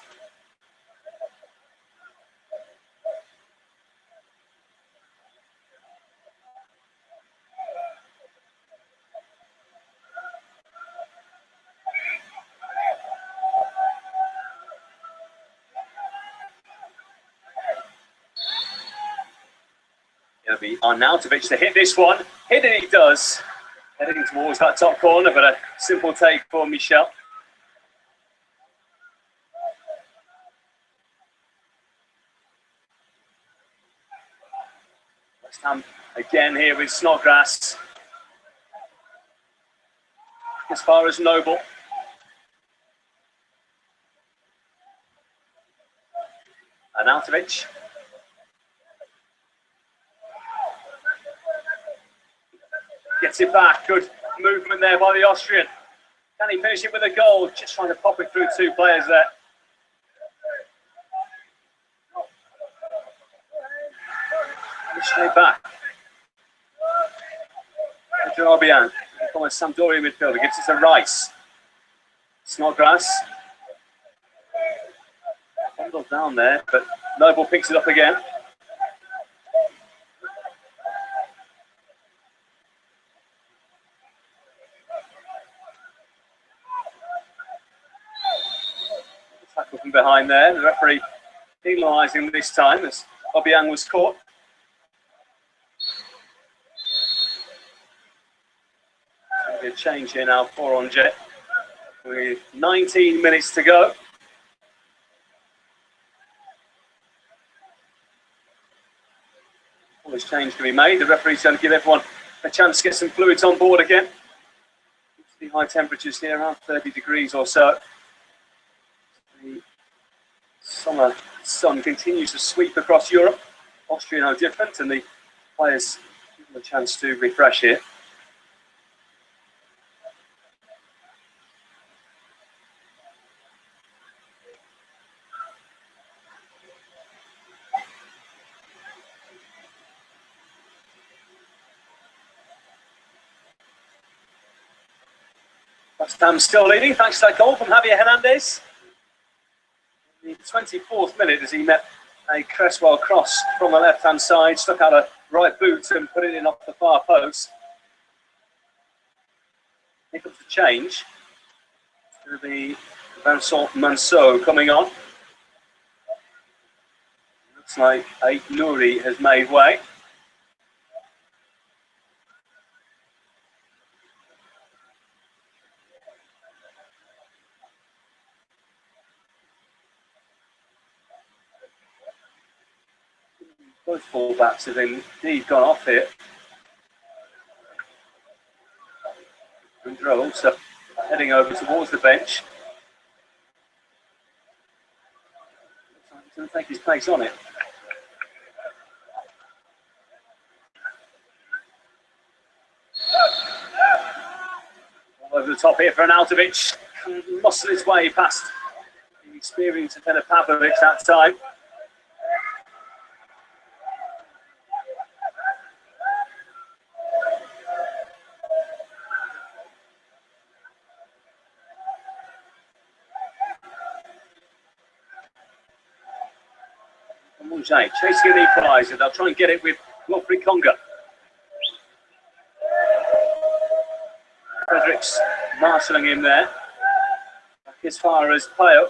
S1: It'll be Arnautovic to hit this one. Hit it, he does. Heading towards that top corner, but a simple take for Michel. West Ham again here with Snodgrass. As far as Noble. Arnautovic. Gets it back. Good movement there by the Austrian. Can he finish it with a goal? Just trying to pop it through two players there. Straight back. Obiang, from a Sampdoria midfielder, gives it to Rice. Snodgrass. Bundled down there, but Noble picks it up again. Tackle from behind there. The referee penalising this time as Obiang was caught. A change here now for Angers with 19 minutes to go. All this change can be made. The referee's going to give everyone a chance to get some fluids on board again. The high temperatures here, around 30 degrees or so. The summer sun continues to sweep across Europe. Austria no different, and the players give them a chance to refresh here. West Ham still leading, thanks to that goal from Javier Hernandez. In the 24th minute, as he met a Cresswell cross from the left-hand side, stuck out a right boot and put it in off the far post. Here comes the change. It's going to be Vincent Manceau coming on. Looks like Ait Nouri has made way. Both full-backs have indeed gone off here. Rundro also heading over towards the bench. He doesn't take his place on it. All over the top here for Arnautovic. Muscle his way past the experienced defender Pavlovic that time. Chasing an equaliser. They'll try and get it with Wilfried Konga. Fredericks marshalling him there. Back as far as Payo.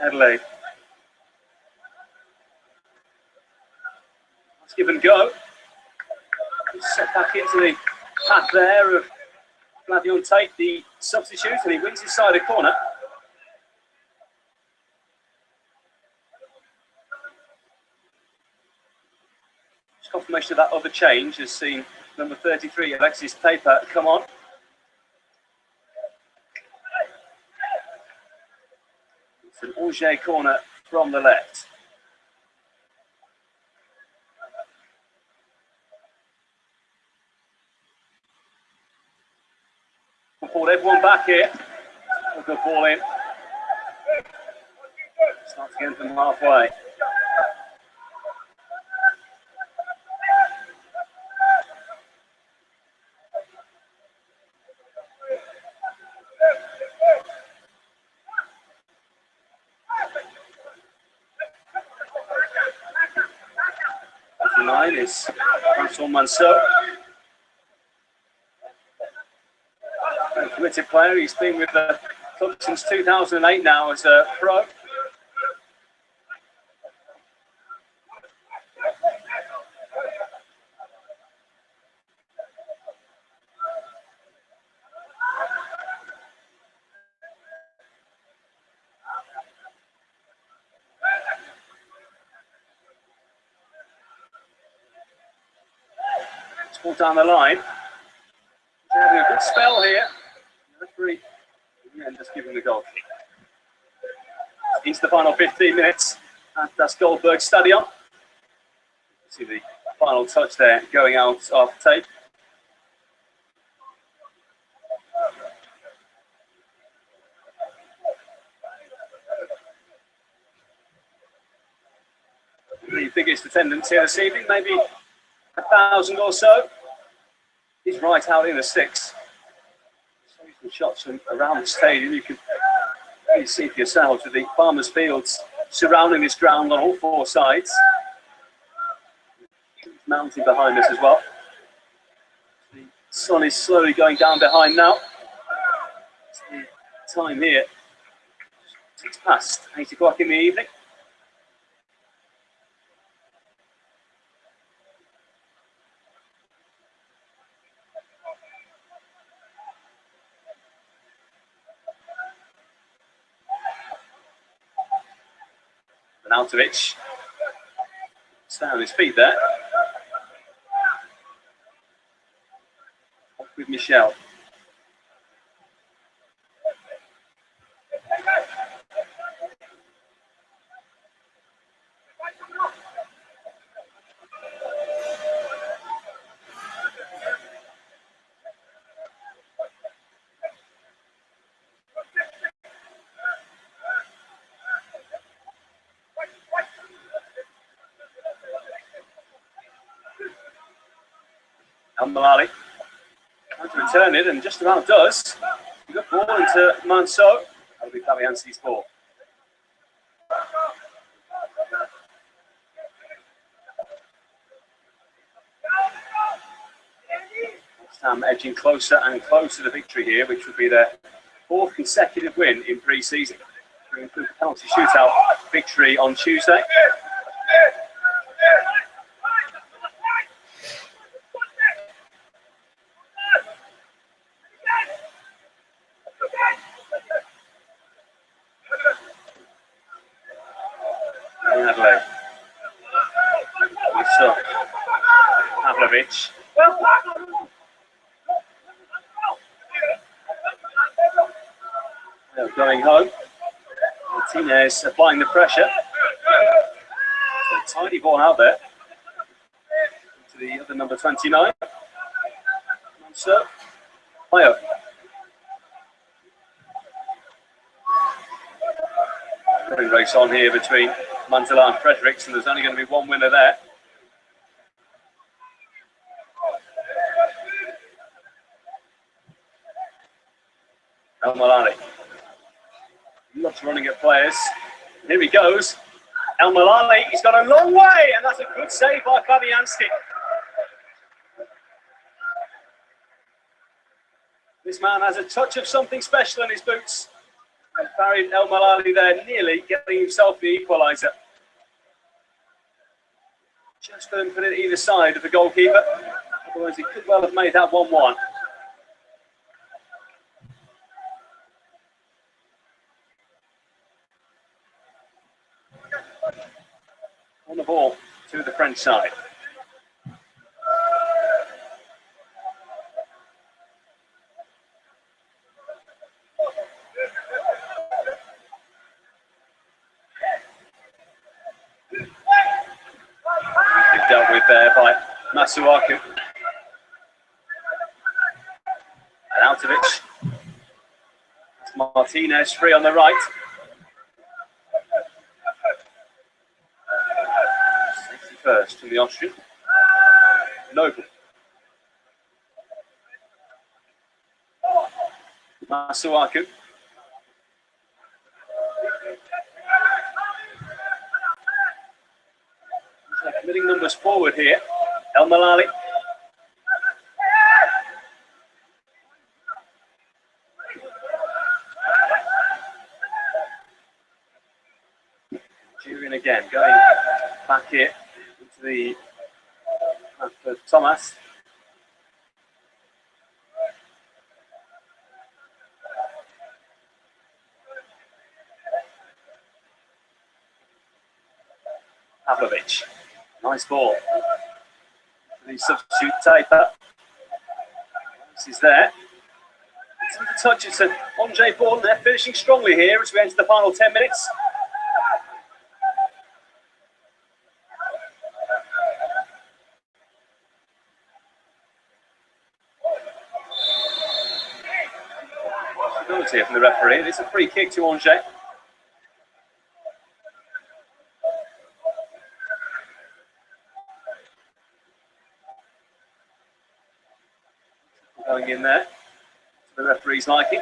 S1: Adelaide. Let's give and go. Set back into the path there of Flavion Tate, the substitute, and he wins inside a corner. Confirmation of that other change has seen number 33, Alexis Paper, come on. It's an Angers corner from the left. We'll pull everyone back here. A good ball in. Starts again from halfway. Is Vincent Manceau. A committed player. He's been with the club since 2008 now as a pro. Ball down the line. They're having a good spell here. The referee, and just giving the goal. Into the final 15 minutes at Das Goldberg Stadion. See the final touch there going out off tape. The biggest attendance here this evening, maybe 1,000 or so. He's right out in the sticks. Some shots from around the stadium. You can really see for yourselves with the farmers' fields surrounding this ground on all four sides. Mountain behind us as well. The sun is slowly going down behind now. It's the time here. It's past 8 o'clock in the evening. Arnautovic. Stay on his feet there. Off with Michel. Malali trying to return it and just about does. Good ball into Manso. That'll be Fabianski's ball. West Ham edging closer and closer to victory here, which would be their 4th consecutive win in pre-season. To include the penalty shootout victory on Tuesday. Pavlovic. They're going home. Martinez applying the pressure. A tiny ball out there to the other number 29. So, Mayo. Race on here between Mantala and Fredericks, and there's only going to be one winner there. El Malali. Loves running at players. Here he goes. El Malali, he's got a long way, and that's a good save by Fabianski. This man has a touch of something special in his boots. And buried El Malali there, nearly getting himself the equaliser. Just couldn't put it either side of the goalkeeper. Otherwise, he could well have made that 1-1. On the ball to the French side. Dealt with there by Masuaku. Arnautovic. Martinez free on the right. 61st from the Austrian. Noble. Masuaku. Committing numbers forward here. El Malali. Julian again, going back here into the path of Thomas. Pavlovic. Nice ball. The substitute taper. This is there. Some of the touches to Andre Bourne. They're finishing strongly here as we enter the final 10 minutes. Here from the referee. It's a free kick to Angers. Going in there. The referee's liking.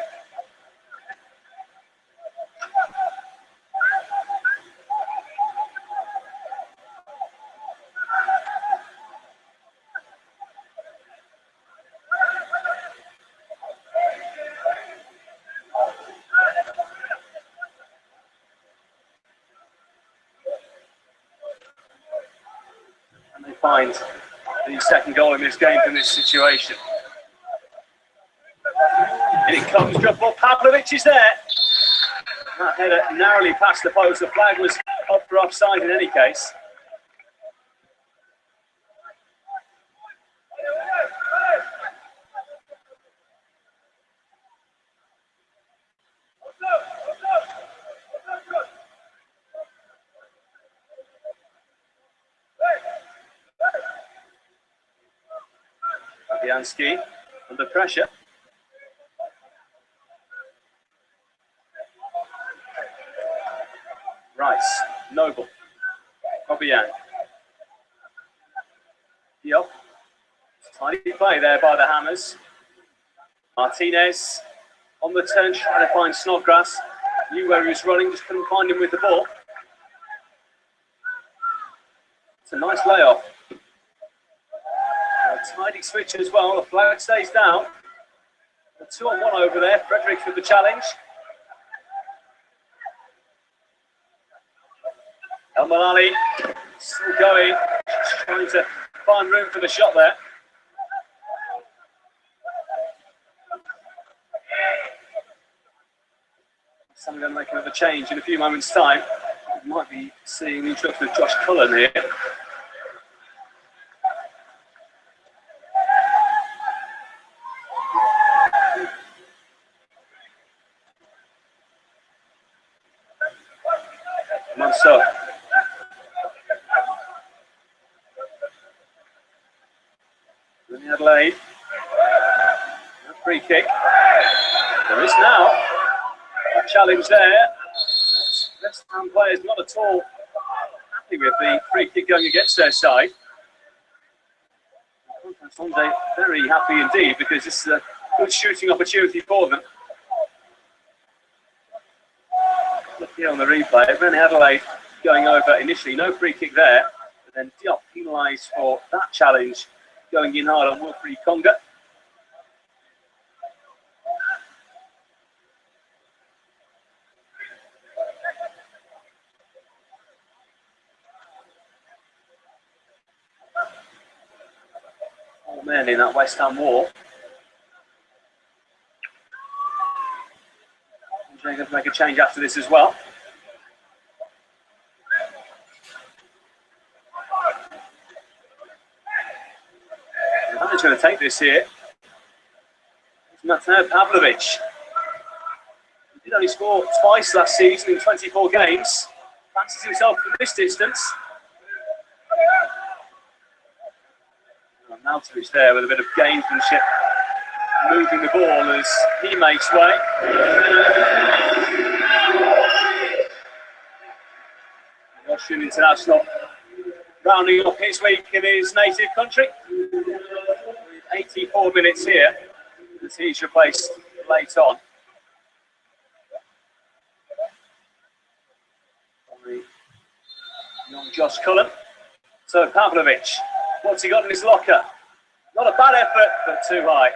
S1: Find the second goal in this game from this situation. In it comes, drop ball. Pavlovic is there. That header narrowly past the post. The flag was up for offside in any case. Fabianski under pressure. Rice, Noble, Obiang. Diop. Tiny play there by the Hammers. Martinez on the turn, trying to find Snodgrass. Knew where he was running, just couldn't find him with the ball. It's a nice layoff. A tidy switch as well. The flag stays down. A 2-on-1 over there. Fredericks with the challenge. El Malali still going, just trying to find room for the shot there. Someone going to make another change in a few moments' time. We might be seeing the introduction of Josh Cullen here. Monceau. Adelaide. Free kick. There is now a challenge there. West Ham players not at all happy with the free kick going against their side. Sunday very happy indeed because this is a good shooting opportunity for them. Look here on the replay. René Adelaide going over initially. No free kick there. But then Diop penalised for that challenge. Going in hard on Wilfried Konga. All men in that West Ham wall. They're going to make a change after this as well. He's going to take this here. It's Mateo Pavlovic. He did only score twice last season in 24 games. Fancies himself from this distance. Maltovich there with a bit of gamesmanship, moving the ball as he makes way. Russian international rounding up his week in his native country. 84 minutes here as he's replaced late on. Young Josh Cullen. So Pavlovic, what's he got in his locker? Not a bad effort, but too high.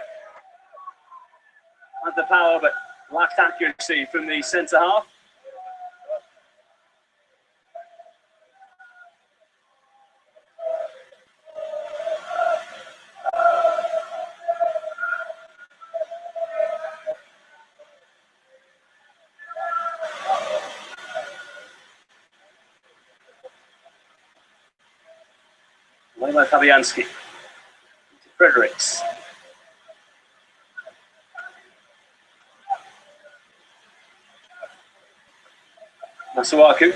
S1: Had the power, but lacked accuracy from the centre half. Fabianski. Fredericks. Masuaku.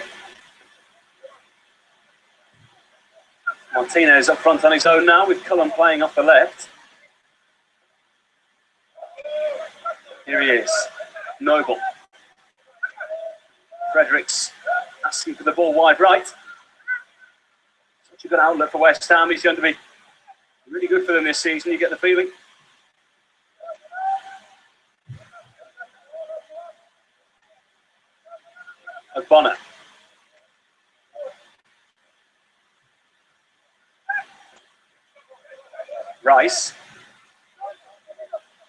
S1: Martinez up front on his own now, with Cullen playing off the left. Here he is. Noble. Fredericks asking for the ball wide right. Such a good outlet for West Ham. He's going to be really good for them this season, you get the feeling. Bonner. Rice.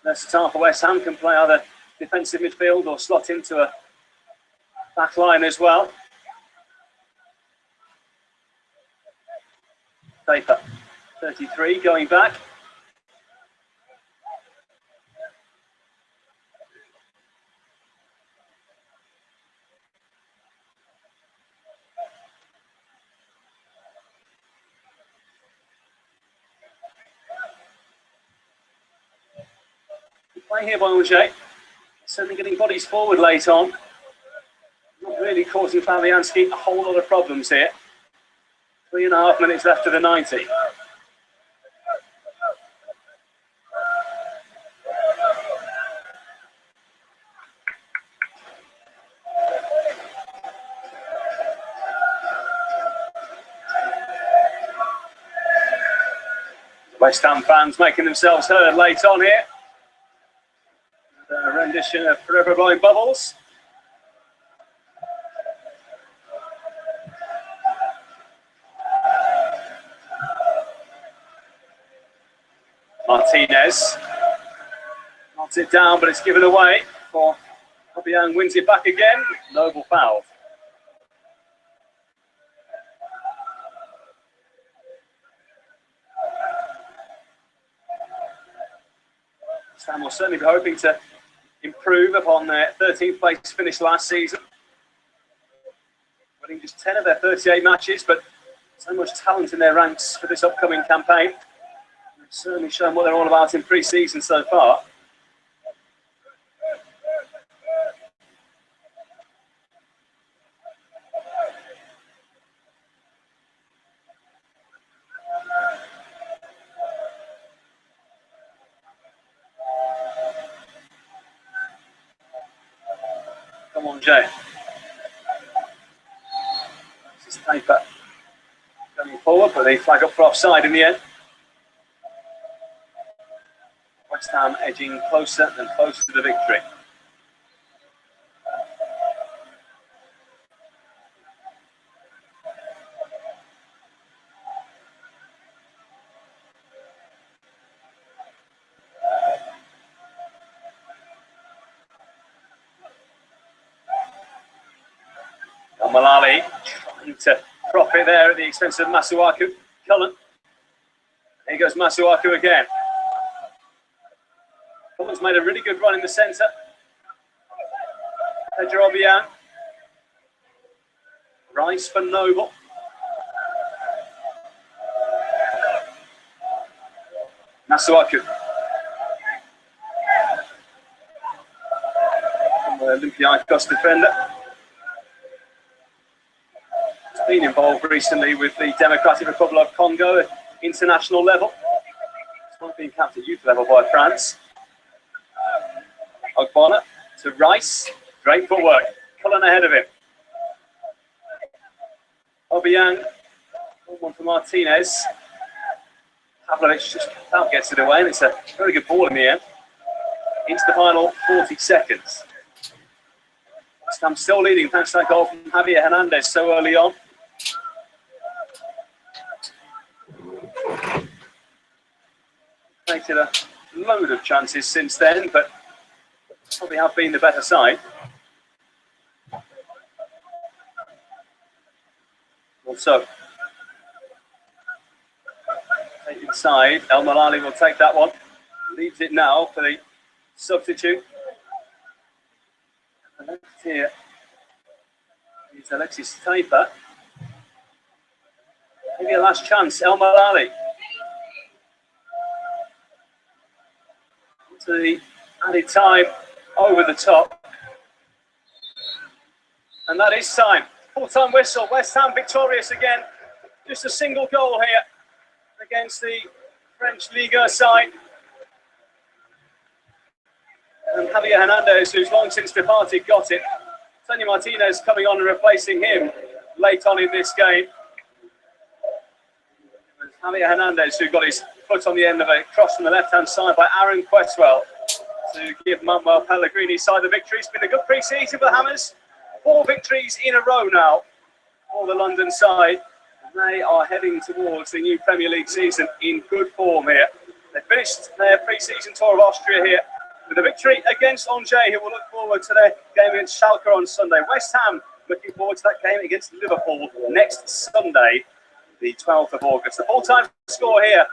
S1: Versatile for West Ham, can play either defensive midfield or slot into a back line as well. Paper, 33, going back. Play here by Angers. Certainly getting bodies forward late on. Not really causing Fabianski a whole lot of problems here. 3.5 minutes left of the 90. West Ham fans making themselves heard late on here. A rendition of Forever Blowing Bubbles. Martinez knocks it down, but it's given away for Obiang. Wins it back again. Noble foul. Sam will certainly be hoping to improve upon their 13th place finish last season. Winning just 10 of their 38 matches, but so much talent in their ranks for this upcoming campaign. They've certainly shown what they're all about in pre-season so far. Come on, Jay. This is Paper going forward, but they flag up for offside in the end. West Ham edging closer and closer to the victory. Malali trying to prop it there at the expense of Masuaku. Cullen. Here goes Masuaku again. Cullen's made a really good run in the centre. Pedro Obiang. Rice for Noble. Masuaku. From the Olympiacos defender. Been involved recently with the Democratic Republic of Congo at international level. It's not being capped at youth level by France. Ogbonna to Rice. Great footwork. Cullen ahead of him. Obiang. One for Martinez. Pavlovic just about gets it away, and it's a very good ball in the end. Into the final 40 seconds. West Ham still leading thanks to that goal from Javier Hernandez so early on. Created a load of chances since then, but probably have been the better side. Also, take inside. El Malali will take that one. Leaves it now for the substitute. And left here is Alexis Taper. Maybe a last chance. El Malali. to the added time over the top. And that is time. Full-time whistle. West Ham victorious again. Just a single goal here against the French Ligue side. And Javier Hernandez, who's long since departed, got it. Tony Martinez coming on and replacing him late on in this game. Javier Hernandez, who got his foot on the end of a cross from the left-hand side by Aaron Questwell to give Manuel Pellegrini's side the victory. It's been a good pre-season for the Hammers. 4 victories in a row now for the London side. They are heading towards the new Premier League season in good form here. They finished their pre-season tour of Austria here with a victory against Angers, who will look forward to their game against Schalke on Sunday. West Ham looking forward to that game against Liverpool next Sunday, the 12th of August. The full-time score here